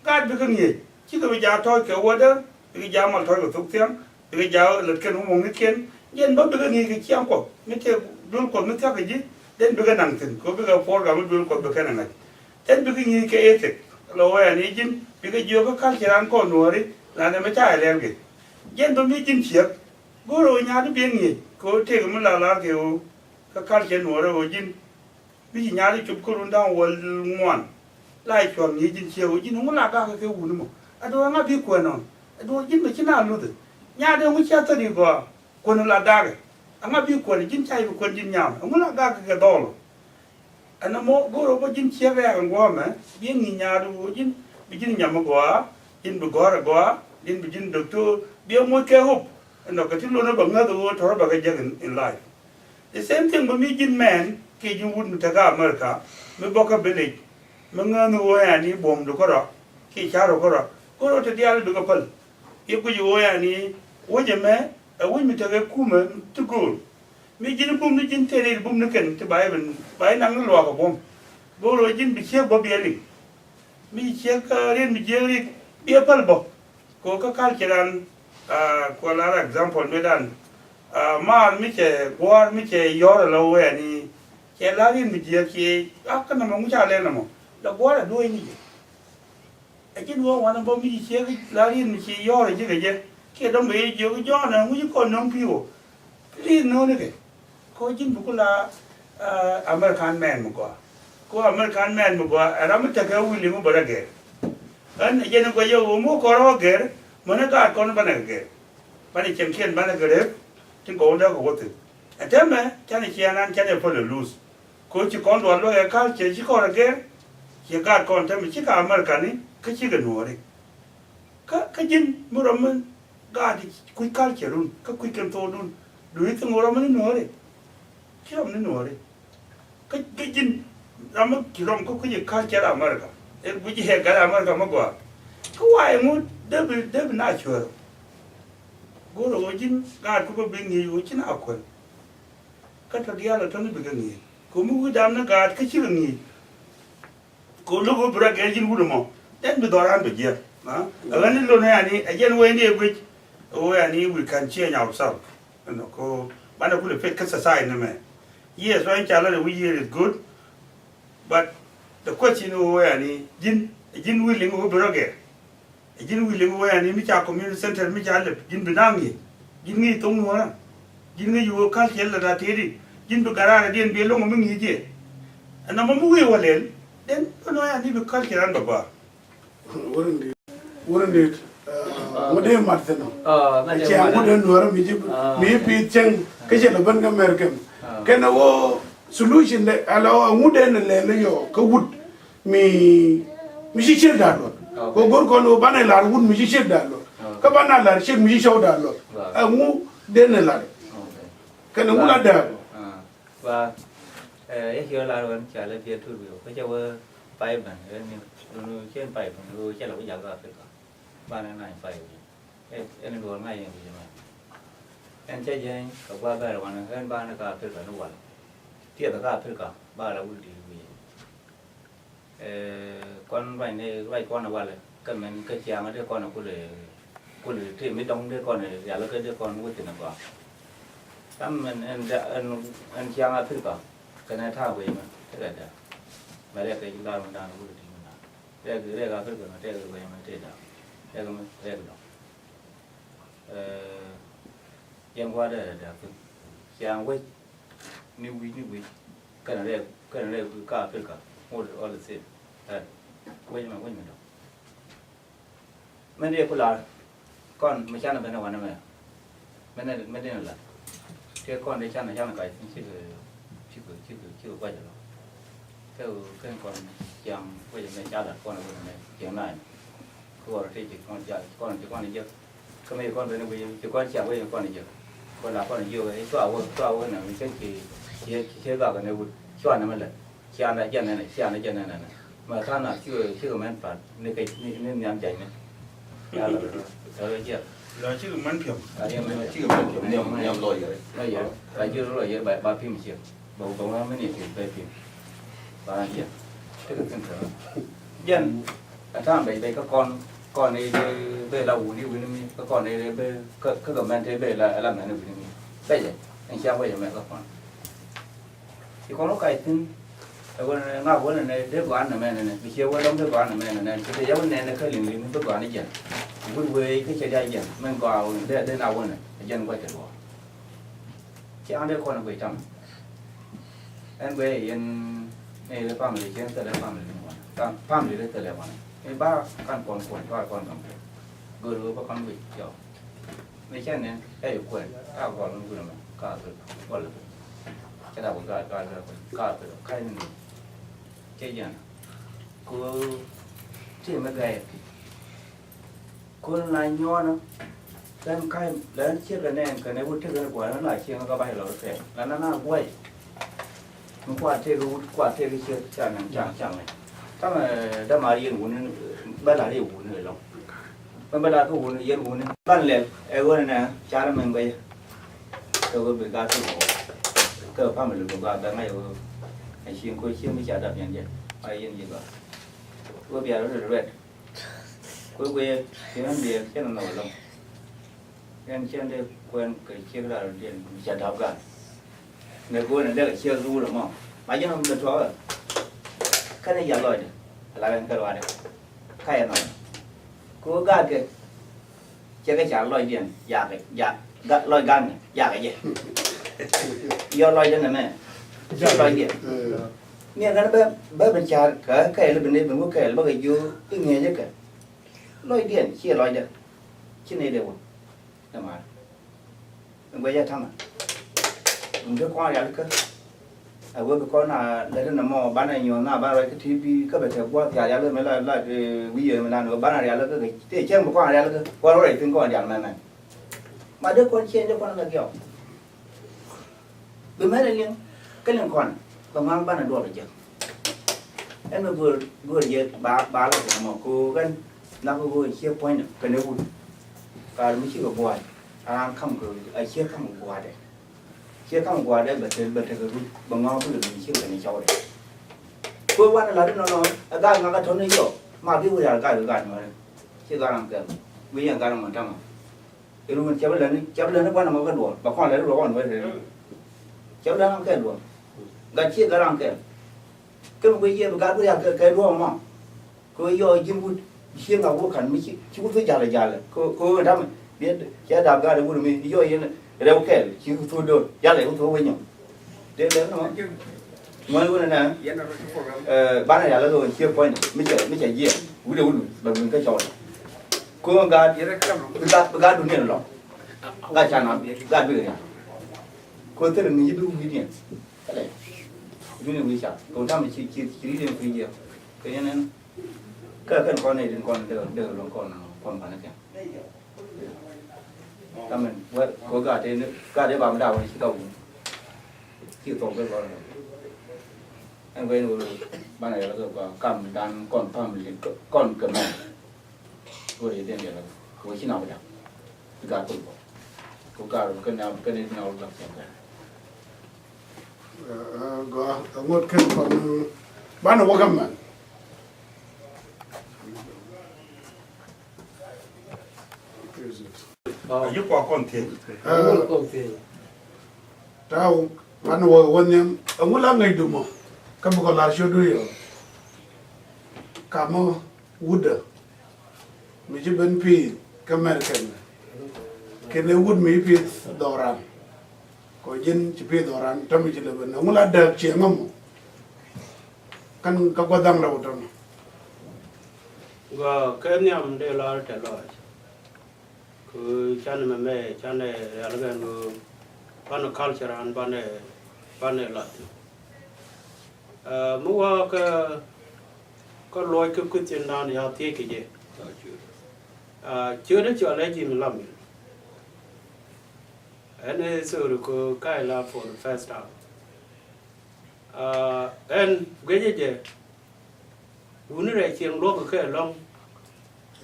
ka bi ka ngi chi ka ja to ke wa da cái giá mà thôi của thuốc tiếng cái giá lật cái nó mong cái kiến nhân bất cứ gì cái chiang của mấy cái đôi con mấy theo cái gì đến bây giờ nặng tin có bây giờ phổ cái đôi con bây giờ nặng đến bây giờ gì cái ethic rồi anh ấy chính bây giờ nhiều cái khăn chán con nữa đi là nó mới trái lên cái nhân tôi mới chính chiếc bố rồi nhà nó biến gì có thể cái mình là kiểu cái khăn chán nữa rồi chính bây giờ nhà nó chụp cái luôn đang ngoan lại chọn gì chính chiều chính không là cái vụ nữa mà tôi nghe biết quen rồi do jin me china lude nya de mu cha tari go kono la daga anga bi ko jin chai ko jin nyam mu la daga ga dolo ana mo go ro bo jin che ga ngo ma bi ni nya du jin bi jin nyam go jin bu go jin bi jin doctor bi mo ke hop no ka tin lo na ba nga do to ba ga jag in life the same thing with me jin man ke jin wud mu ta ga america me boka village me nga no ya ni bom do ko ro ki cha ro ko ro te dia do ko pal iku yo ya ni woje me woje mi tage kuma to go mi jin bum ni jin tere bum ni ken te bai nang lo ko bom bo ro jin bi che bo bi ali mi che ka ren mi je ri bi pal bo ko ka kal kiran ko la example me dan ma mi che war mi che yo lo ya ni che la ren mi je ke ka na mo cha le na mo la war do ni cái đua mà nó bao nhiêu xe cái lá liên xe do rồi chứ cái đó mấy giờ cái do này cũng còn nông phiêu liên nó nữa cái có chính cũng là American man một có American man một cái đó mới chắc cái William một bữa cái anh giờ nó có giờ mua có đó cái mà nó cả con nó bán cái chém khiên bán cái đấy chính có đó có thứ anh thấy mà cha này chia ăn cha này phải lose có chỉ con đoàn lo cái chỉ có cái chỉ cả con thấy mà chỉ cả American này cái gì cái nồi cái gì mà làm mình gà thì quỳ cao chỉ luôn cái quỳ kem to luôn đuổi từ ngồi làm mình nồi chứ làm mình nồi cái gì làm mình chỉ làm cái gì cao chỉ làm mà cái cái gì hết cái làm mà qua cái hoài muốn đỡ bị nát chua gỗ rồi gì gà cũng có bị nhiều chứ nào quên cái thời gian là thằng nó bị cái nhiều cũng muốn cái đám nó gà cái gì cái nhiều cũng lúc có bữa cái gì cũng được then we don't have to get. When you learn again, when you which we can change ourselves. You know, go. But I put a fake society, man. Yes, when challenge we hear is good, but the question is, jin willing to go again. Jin willing to go and meet our community center, meet our jin benangi, jin me tung one, jin me you can't tell that lady, jin to garage didn't be long among you. And I'm a movie well, then you know I need to culture and baba. Wouldn't it? What do you want to know? I wouldn't know me be chang, Kajan of American. Can a solution that allow a wooden leo, would me, Missy that look. Go go banana, would Missy that look. Cabana, shake me show that look. I won't then a lot. Can a woman there? Và here là vẫn trả lời việc thu biểu cái cháu phải bằng trên phải bằng người chắc là bây giờ gặp được ba này phải em đuổi ngay như vậy mà em chơi gì các ba bé là em ba nó gặp được là nó quẩn tiếc là gặp được cả ba là vui đi con vậy này vậy con là quaเลยcần mình cái chàng cái con là cô để thì mấy đông đứa con này giờ là cái đứa con vui thì nó qua tắm mình anh chàng là thứ cả cái này thao về mà thế là được mà đây cái chúng ta mình đang vui thì mình đây cái thứ cả đây cái về mà thế là đây cái đó em qua đây là được chàng với new week cái này cái cả thứ cả all the same quên mà đâu mình đi phụ là con mình chăn là bên nào anh em mình đi là cái con đi chăn là cái chưa quay được theo cái con chàng bây giờ mình cha là con là này chuyện này cô thì chỉ con này chưa cái mấy con bên này bây giờ chỉ con chàng bây giờ con này chưa con là con này chưa ấy xóa này mình cái chỉ vào cái này xóa này mình là chàng này chân này mà sao là chưa mình phạt nên cái nên nhắm chạy này ya lo rồi chưa là chứ mình phiền ya mới chứ mà kiểu nhầm lỗi rồi bây giờ bây giờ rồi giờ ba phim chưa bầu bầu nó mới nhìn phim về phim ba chưa tức là cần thở dânถ้าไปก็ก่อนในเบลเรานี่วินมีก็ก่อนในเบก็กับมันเบลอะไรมันนี่วินมีไปเลยไอ้เชี่ยวไปยังไงก็ก่อนที่คนเราไก่ถึงแต่ว่าง่ายว่าในเด็กก่อนน่ะแม่เนี่ยไปเชี่ยวว่าล้มเด็กก่อนน่ะแม่เนี่ยแต่ยังวันนี้เนี่ยเคยเลี้ยงเด็กก่อนนี่ยังวิ่งเว้ยที่เชี่ยวได้ยังมันก็เอาได้เอาวันน่ะยังก็จะรอเชี่ยวได้คนเอาไปทำอันเว้ยยังในเรื่องความเลยเชี่ยวแต่เรื่องความเลยความเลยแต่เรื่องวันไอ้บ้าการก่อนก็ก่อนกับเกิดรู้ว่าก่อนวิ่งเจ้าไม่ใช่เนี่ยแค่อยู่คนถ้าก่อนมันคืออะไรก็คือก่อนเลยจะได้ผมก็ใครนึงเจ๊ยันกูเจ๊ไม่ไกลคนนายย้อนนะแล้วใครแล้วเชื่อกันแน่กันในวุฒิกันกว่านั้นหลายเชื่อก็ไปเราแฝงแล้วนั่นน่าไหวมันกว่าเทรู้กว่าเทรู้เชื่อจังจังเลยถ้ามาเรียนหุ่นบ้านหลังเรียนหุ่นเลยหรอกบ้านหลังก็หุ่นเรียนหุ่นบ้านเล็กไอ้วันนั้นชาละมันไปตัวก็เป็นการสู้ก็พามันลงก็ได้ไม่เอาไอ้เชียงคุยเชียงไม่จ่ายดับอย่างเดียวไอ้ยังดีกว่าก็เบียร์แล้วเรื่อยๆคุยเชียงเบียร์เชียงหน่อยลงเชียงได้ควรเกิดเชียงได้เรียนจ่ายดับกันในกูนั่นได้เชียงรู้หรือมั้งมายังมันตัวcái này giờ rồi là bên cái loại này cái này cố gắng cái chơi cái chả loại điện gạt loại gan này cái gì do loại điện này mẹ chơi loại điện nghe cái bé bên chả cái là bên đây bên quốc cái là bao cái cái nghe chứ cái loại điện chia loại điện chứ này đều làm mà bây giờ thằng mình cứ qua ra cái vừa có là lấy nó mò bán này nhiều na bán rồi cái TV các bạn thấy qua thì giá lên mấy là bây giờ mình làm được bán này là cái tiền chơi một qua này là qua rồi tính qua giảm này mà đứa con chơi đứa con là kiểu với mấy liên cái liên quan còn mang bán là đua được chưa em vừa giờ ba là mà cô cái nó có vừa chia point được cái nếu vui cái mới chịu được hoài không cứ chia không được hoài đấy chia không qua đây bật cái bằng ngon cũng được mình chia cái này cho đấy cuối quan là nó gai nó cái thốn này nhiều mà cái bây giờ gai được gai mà chia gai làm cái bây giờ gai làm 100 mà cái luôn chéo lên nó quan là một cái đùa bà con lấy đùa còn với thế chéo lên làm cái đùa gai chia gai làm cái bây giờ gai bây giờ cái đùa mà cô vô chim vui chia ngầu cô khẩn mới chỉ có thứ già là cô người ta biết chế đạp gai được vui mình vô vậy đây ok chỉ thu được giá lại không thu với nhau đến nó mới luôn nè bán này là rồi chia point mới chạy gì vui đâu bằng mình cái trò cô gà đúng nhiều lắm gà chả nó gà bự này cô thấy là người giúp đúng cái này cái này chả còn ta mình chỉ đi đến cái gì cái này cái con này đến con đều con phải cái ta mình có gà để vào đào này chỉ cầu chịu tổng cái gọi anh về rồi ban này là rồi cầm đàn còn phạm liền còn cầm này rồi để tiền là rồi khi nào vậy gà tụi có gà rồi cái nào làm sao go ngot ken kon bana wagam man giúp qua con thiệt công ty tao bana wonyam angula ngai dumo kam ko la shodu yo kamo wuda mi jiben pi kamerken kene wud mi pi doran ko jin ci pi doran tam ci leben angula da ci ngam kan ka godang la wutam và cái niệm đây là trả lời cứ cha này mẹ cha này là cái người ban culture an ban này là mua cái lối cái chuyện nào thì họ tiếc cái gì chưa đến chỗ lấy gì mình làm anh ấy xử được cái là for the first time anh cái gì vậy, bún này chiên luộc cái long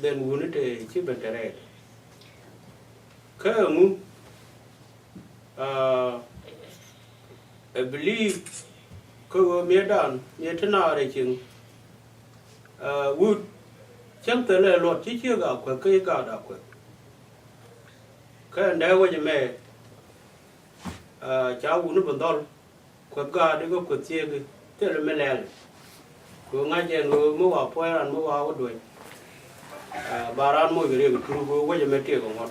den wuni te chi bentere ka mu I believe ko medan yetna re ching wood chẳng tới là lọt chỉ chưa gạo quẹt cây gạo đã quẹt cái anh đeo qua cho mẹ cháu cũng nó vẫn đòn quẹt gạo để có quẹt chia cái thế là mẹ lẹ rồi ngay trên rồi mua vào phơi ăn mua vào cái đuôi bà ran mua cái gì cái thứ qua cho mẹ tiệc của ngọt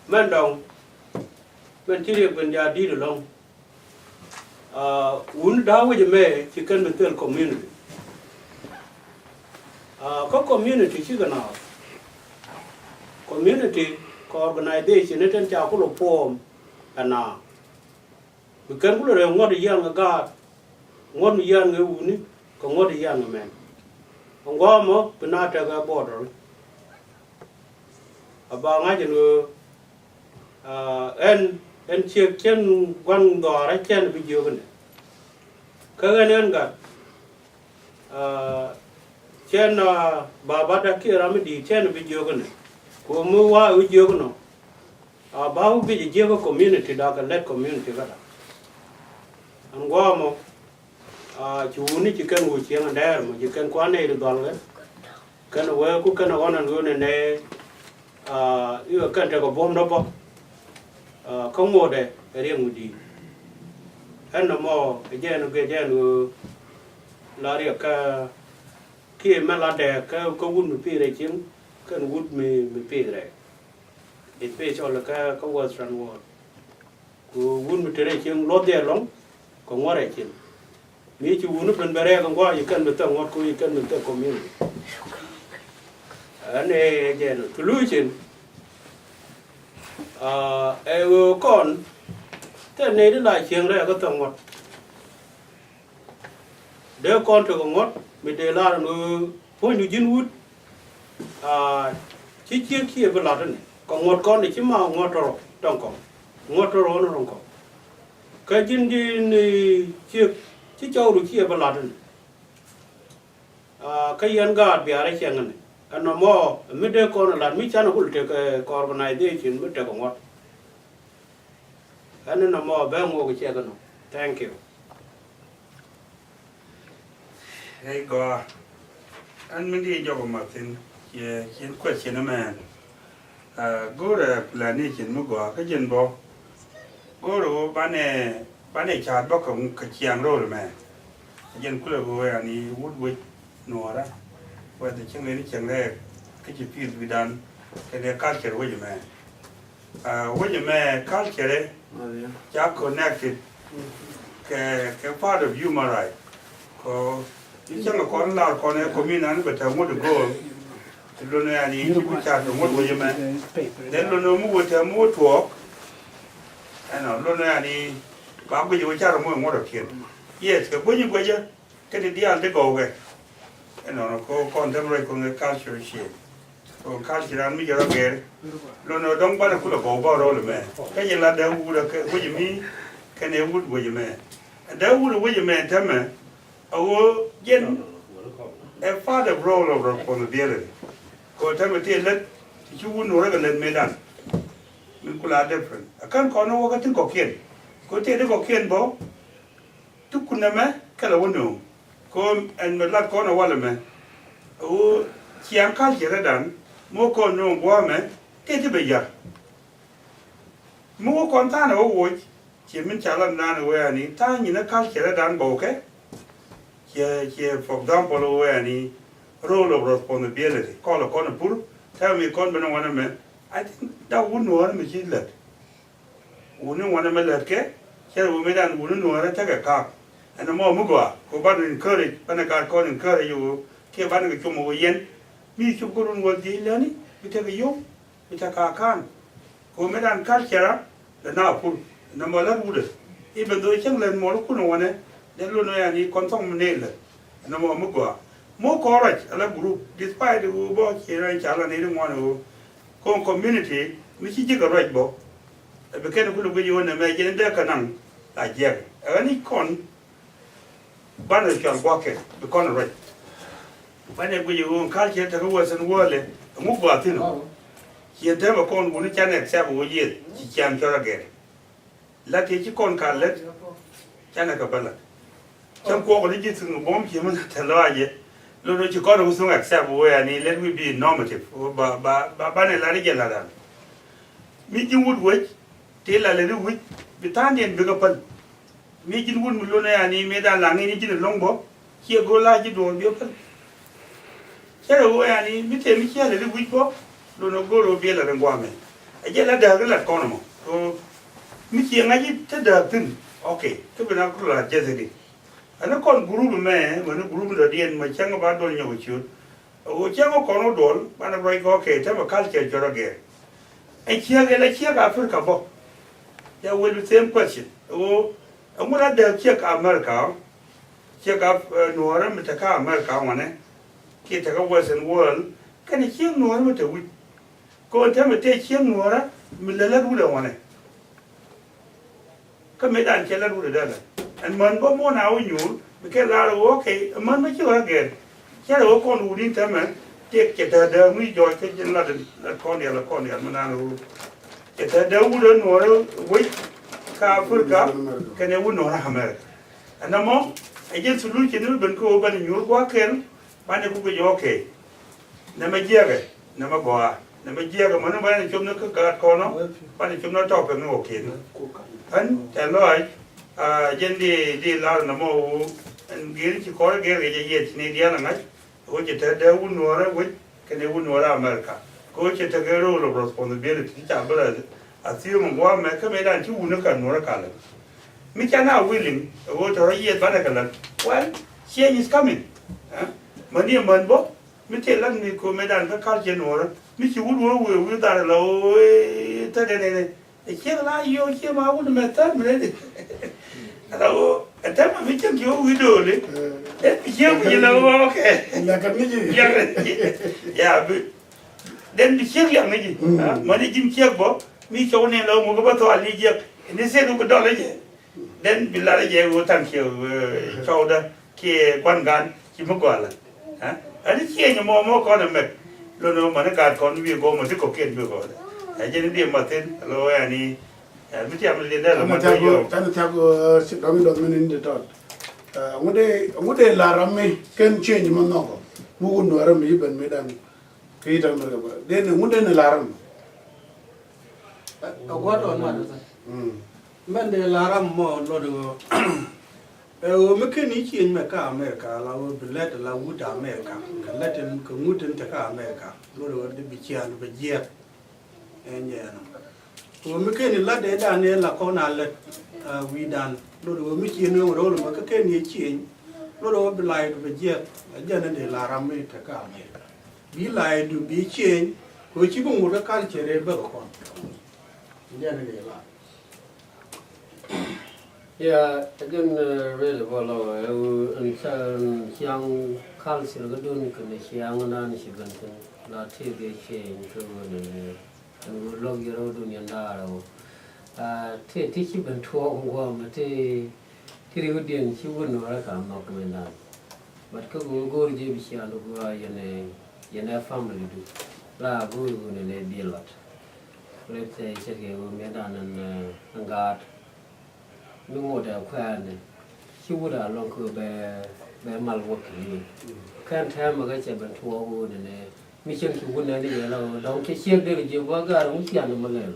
men đồng men chỉ được bên nhà đi được không uống đau qua cho mẹ chỉ cần mình tiền community có community chứ cái nào community có organization nó trên chào có lộc form anh nào vì cái cũng là ngót đi ăn cái gà ngót đi ăn cái uni còn ngót đi ăn cái men ông qua mà bên nào cái border bà ngay cho en chiếc chân quan đò đấy chân bị nhiều cái này cái chen baba da ki rami di chen video gane ko mu wa video gano ba u bi je ko community da ka let community ga da an gwa mo chu ni chi kan u chiang da mo chi kan kwa ne do dal ga kan wa ku kan wa nan go ne yu kan ta ko bom do bo không ngô de riêng mu di an no mo je no ge je no la ri ka khi mà là để cái vun mình phi đấy chứ cái vun mình phi đấy ít phi cho là cái vườn sản vật vun mình đấy chứ lót đè lắm còn ngót đấy chứ mấy chú vun nó bên bờ con qua chỉ cần mình tông ngót cũng chỉ cần mình tông có miếng anh này cái lưỡi chứ con thế này nó lại chiang đấy có tông ngót nếu con thì còn ngót mình để là nó phơi nó chín hút chỉ chiếc kia với lạt này còn ngọt con thì chỉ mà ngọt rồi trong còn ngọt rồi nó trong còn cái chín đi chiếc chỉ châu được kia với lạt này cái ăn gà bia đấy chẳng này anh nó mò mình để con là mình chán nó cũng được cái con này đi chuyện mình được còn ngọt anh nó mò bé ngô cái chiếc nó thank you. Hey, go. And Mindy Jogo Martin, yeah, question a man. Go to Planation Mugo, Kajan Bo. Go to Bane Chad Bockum, Kachian Road man. Again, Kulago and he would wait Nora, where the Chang Chang there, Kitchen Peace be done, and their culture, will you man? Will you man culture, Jack connected, part of human right. Chẳng là con là con này có mình ăn bữa thằng mua được gồm, lúc này anh đi chụp chặt được mua cái gì mà, đến lúc nào mua thằng mua thuốc, anh nói lúc này anh đi bán cái gì chặt được mua được tiền, yes cái bao nhiêu cái chứ, cái này đi ăn để gầu cái, anh nói có con thằng này con cái culture shit, còn culture anh mới giờ cái, lúc nào đông bán cũng là gầu bao rồi mà, cái gì là đâu được cái gì mi, cái này mua cái gì mà, đâu mua cái gì mà thế mà. Again, a father role of responsibility. Because time it is let you wouldn't know let me done. We could have different. I can't call no work to cocaine. Go take the cocaine bow. To Kunama, Calawano. Come and the lad corner wallaman. Oh, Chiam culture done. More con no woman. Take the beer. More contana watch. Chimin Chalan ran away and time in a culture done bokeh. For example, any role of responsibility. Call a corner pull, tell me con one man. I think that wouldn't want me to let. Wouldn't want to let care. Here we made and wouldn't want to take a car. And the more Mugua, who but encourage, when I got call encourage you, keep running to come away yen. Me, you couldn't work the learning. You take a young, you take a can. Go made and culture, the now pull, the more wood. Even though you can learn more, couldn't want it. Then lo no yani kontom nele na mo mugwa mo courage ala group despite the bo kira chala ne ngwa no kon community mi chi jiga right bo e be ken ku lu gwe wona me je nda kanang la je ani kon ban le chal boke be kon right ba ne gwe yo kal che ta ko san wo le mu ba tin che ta ba kon bu ni chan ek sa bo ye chi chan cho ra ge la ke chi kon kal le chan ka ba la cham ko ko ji sun bom che man ta la ye lo lo chi ko ro sun ek sa bo ya ni let we be normative ba ne la ri ge la da mi ji wud we te la le wi bi tan den bi ga pal mi ji wud mu lo na ya ni me da la ni ji long bo kia go la ji do bi pal kera wo ya ni mi te mi kia le wi bo lo no go ro bi la ngwa me a je la da ga la ko no mo to mi kia nga ji te da tin okay to bi na ko la je se di ana kon group me mo no group do dien ma changa ba do nyo chu o changa ko no dol ba na bai go okay te ma kal che joro ge e kia ga la kia ga afrika bo ya will the same question o amura da kia ka america kia ka nuora mi ta ka america wane kia ta ka western world kan kia nuora mi ta wi ko ta mi te kia nuora mi la la ru da wane ka me dan kia la ru da la an man bo mo na o nyu mi ke la ro okay man ma chi wa ge kia ro kon u din ta ma te ke ta da mi jo ke jin la kon ya ma na ru ke ta da u da nuora wi ka afrika kan e u nuora america anamo ajen sulu chenu ben ko ban nyur kwa ken bane ku go okay na ma jega na ma goa na ma jega mano bane chom na ka ko no bane chom na top no okay an ta loi a jen di la na mo an gir chi ko ge ge ye ni dia na ngai o che ta da u no ra wi ke ne u no ra america ko che ta ge ro responsibility ta bra a ti mo goa me ka me dan chi u na ka no ra ka la mi cannot willing to go to Riyadh Banakalan. Well, change is coming. Mani manbo, mi te lan mi ko medan ka kal jenora, mi chi wud wi dar lo ta de ne. E che la yo che ma wud meta me de. Alo, ta ma mi chen yo wi do le. E che wi lo okay. La kan ni Ya bi. Den bi che ya ngi. Mani jim che bo, mi cho ne lo mo ko ba to ali je. Ni se du ko do le je. Den bilala je wo tan ke chawda ke kwan gan ki mo gwala ha ani ke mo ko na me lo no man ka kon wi go mo ko ken bi go ha je ni ma ten lo ya ni mi ti am le da ma ta go tan ta go si do mi do mi ni tot ngude la ramme ken change mo no ko mu no ram mi ben me dan ke ta mer ga den ngude ne la ram a goto ma da men de laram mo lo do o me ke ni chi me ka america la o bilet la wuta america ka latin ko mutin ta ka america lo do de bi chi an be je en je na o me ke ni la de da ne la ko na le wi dan lo do mi chi no ro lo ma ke ni chi lo do bi lai be je je na de laram me ta ka america bi lai du bi chi ko chi bu mu da kal chere be ko je na de la Yeah, again, really well, and young culture, the doing can young and unshiven, not take a change, and would log your own union darrow. Teach you and talk warm, Tiriudian, she wouldn't reckon not coming down. But could go to Jibby and go your family do. La go in a deal lot. Let's say, check it with me down and guard. Mi ngoda kwane chi wuda long ko be mal wokki kan ta ma ga che ban tuwa wo ne mi chen ki wuna ne ya lo dong ke che de je ba ga mu chi an ma le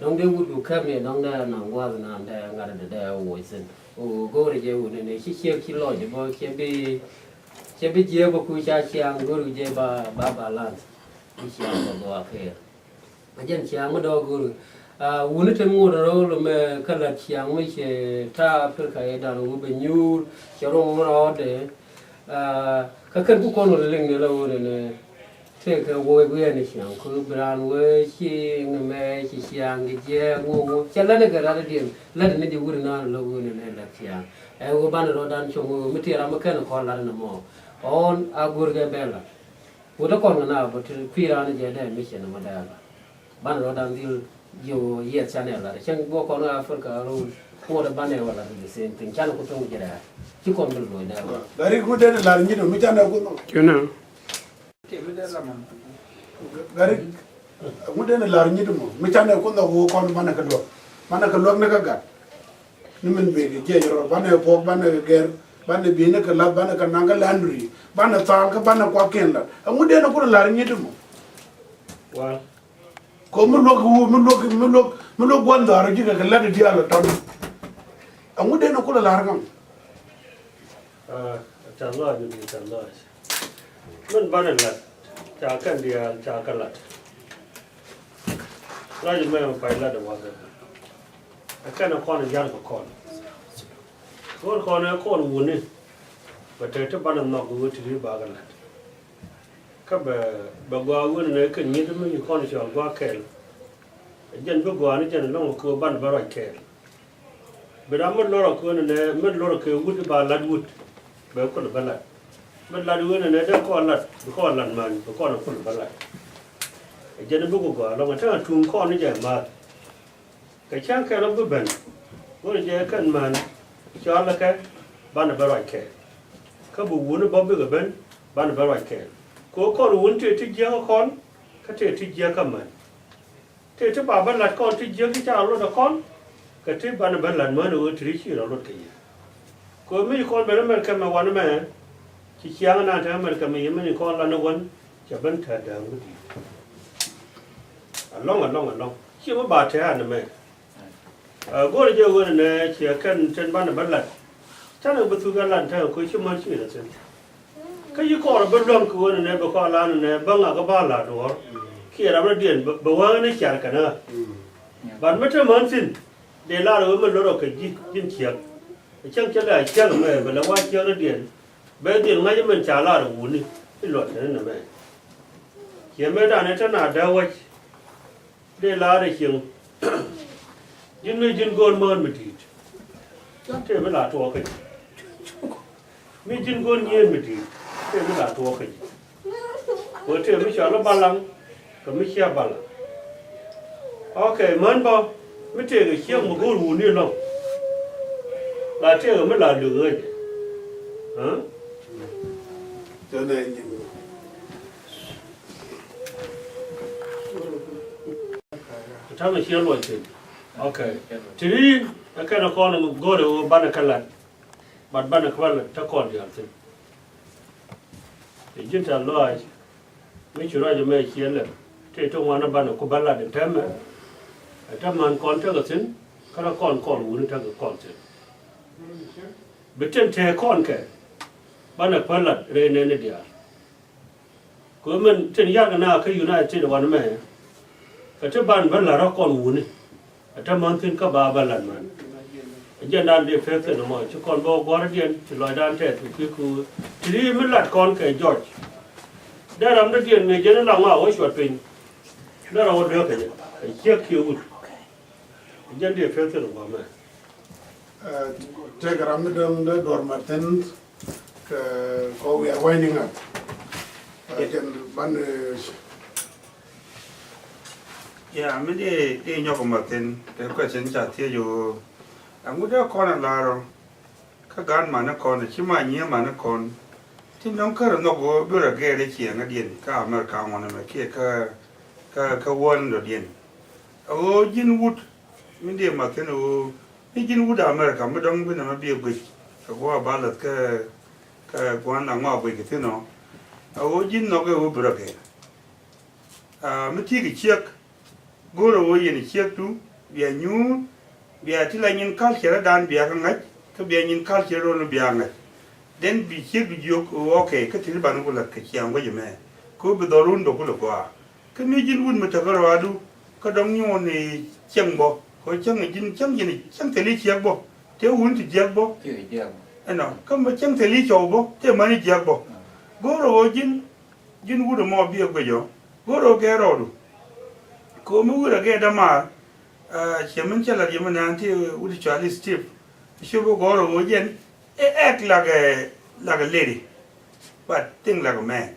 dong de wudu ka me dong da na wa na da nga da wo sen o go re je wuna ne chi che ki lo je ba che be je ba ku cha chiang go ru je ba lan chi chiang go wa ke a jen chiang ma do go wuni te mu ro lo me kala chiang me che ta afrika e da ro be nyur che ro ro de ka kan ku ko no le ne lo ne te ka wo we ne chiang ku bran we chi me chi chiang ge je ngo che la ne ga ra de la ne di wuri na lo ne la chiang e wo ban ro dan cho mo mi ti ra ma kan ko la na mo on a gur ge bela wo da ko na ba ti pi ra ne je de mi che na ma da ban ro dan dil yo yet channel la chen bo ko na africa ro ko da bane wala the same thing chan ko tung jira ci kon bel lo da gari ku de la ni do mi tan ko no Kena. gari mu de la ni do mo mi tan ko no ko kon man ka do na ka gat ni men be ge ro bane po bane ger bane bi ne ka la bane ka nanga landry bane ta ka bane kwa ken la mu de na ko la ni do mo Well, ko mu lo gwanda ro ji ka la de dia la ton mu de na ko la gam chẳng lo gì chẳng lo. Mình bán được lật, chả cần đi chả cần lật. Lo gì mình phải lật được bao giờ? Cái nó con là gian của con nó con buồn đi. Và thế cho bán được nọ của thì đi bao gần lật. Các bà qua uống này cần như thế mình con chỉ qua kẹl. Dân bước qua nó chân nó một cua bán bao rồi kẹl. Bây giờ mất lo rồi cua này mất lo rồi kẹl vút bà lật vút. Bây giờ con là mình là đứa này đã con lật mà con là con lật cho nên bố của nó mà chắc là chuồng con nó vậy mà cái sáng cái nó cứ bền bố là cái mà cho là cái ban là bao kẻ các bố uống nó bao nhiêu cái bên ban là bao kẻ cố con uống thì giết con cái thì giết cái mình thì cho bà ban lật con thì giết cái cháu luôn là con cái thì ban là ban lật mà nó thì chỉ là luôn cái gì cố mấy con bên nó cái mà quan mà chỉ chiang na thế mà cái mình con là nó vẫn chỉ vẫn thật đáng cái gì long chỉ có bà thế anh mày gọi là giờ gọi là chỉ cần trên ban là bắt lật chắc là bất cứ cái lần theo કોઈ chung chỉ là thế cái gì có là bất luận cái gọi là bất cứ lần này bằng là cái ba là đó khi làm ra điện bảoว่าnày chả cái nữa bạn mất cái món xin để la rồi mình lo được cái gì chính chiếc chẳng chắc là chẳng mày mà là qua chiếc nó điện bây giờ ngay cho mình trả lại được uống đi cái luật thế này mày chỉ mấy đàn này cho nào đau vậy để la để chừng dân người dân con mơn mình thịt thế mới là thua cái mấy dân con nhiên mình thịt thế mới là thua cái bữa thế mới cho nó ba lăng còn mới chia ba lăng ok mơn bao mới thế cái chiếc một gối uống đi đâu là thế mới là được rồi hả cho nên Thằng này chia luôn chứ, ok. Thì đi cái nó con nó gọi là bán cái lợn, bán cái lợn cho con thì làm gì? Thì chúng ta nói mấy chỗ đó cho mấy chia lợn, thì trong ngoài nó bán nó có bán lợn được thế mà, thế mà con theo cái xin, cái nó con uống theo cái con xin. Bên trên thế con cái bán cái lợn đây này đi à? Cứ mình trên nhà cái nào cái này trên đó mày cái ban ban là con uống đi, cái món thìn các bà ban lần mà, dân đàn địa phương thì nó mỏi, chứ còn bao quá điện thì loài đàn trẻ thì cứ thì đi mới lật con cái George, đã làm được điện người dân nó làm ảo ấy chuột bình, nó làm được cái chiếc kiêu, dân địa phương thì nó mỏi mà, take a ramadan the door martin ko we are winding up again ban Yeah, mình đi nhóc mà tên cái question trả thiệt rồi anh cũng đã con là rồi các gan mà nó còn chỉ mà nhớ mà nó còn thì nó cứ nó có bữa là cái đấy chuyện nó điên cả mà cả mà kia cái quân rồi điên jin wood mình đi mà tên cái jin wood à mà cả mà đông bên mà biểu cái qua ba lượt cái quan là ngõ cái thế nó jin nó cái bữa là cái mình chỉ cái chiếc goro wo yin chiek tu bia nyu bia ti la nyin culture dan bia ka ngai ka bia nyin culture ro bia ngai den bi chiek bi jok okay ka ti ban ko la ka chiang wo yeme ko bi dorun do ko lo kwa ka mi jin wun ma ta ka ro adu ka dong nyu ni chang bo ko chang jin chang te li chiek bo te wun ti chiek bo ano ka ma chang te li cho bo te ma ni chiek bo goro wo jin wu mo bia ko yo goro ke ro du ko mu wura ga da ma chemin chala yema nan ti udi chali steve shubo goro wo jen act like a lady but think like a man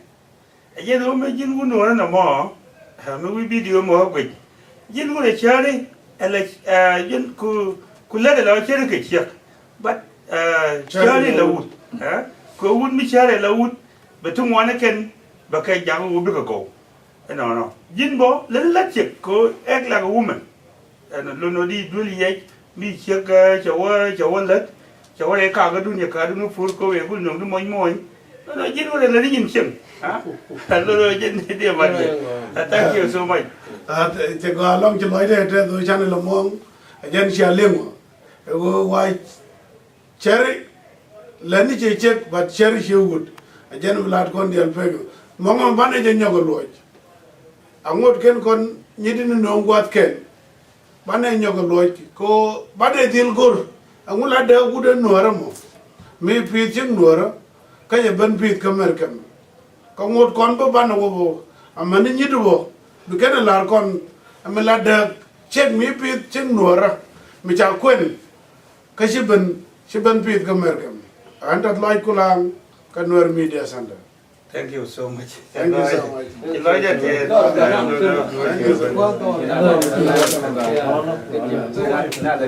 ye do me jin wunu na mo ha me wi video mo ko yin go le chari ele yin ku le la chari ke chak but chari la wut ko wut mi chari la wut betum wana ken ba kai jang wo bi ko go no yin bo le la chek ko ek like a woman and lo no di dul ye mi chek chawa let chawa le ka ga dunya ka du fur ko we gul no du moy no yin go le la yin chen lo yin dia ma thank you so much te go long che loi de te do chan lo mong jen sia leng wo wai cherry leni che chek but cherry she would jen vlat kon dial pe mong ban e jen nyogo loj angot ken kon nyidi no ngwat ken ban e nyogo loj ko ban e dil gor angula de gude nuara mo mi pi ching nuara ka ye ban pi kamer kam ko ngot kon ba ban wo amani nyidu wo bi ken lar kon amela de chek mi pi ching nuara mi cha kwen ka shiban pi kamer kam antat loj kulang ka nuar media center. Thank you so much. Thank you so much. You like that? Nada,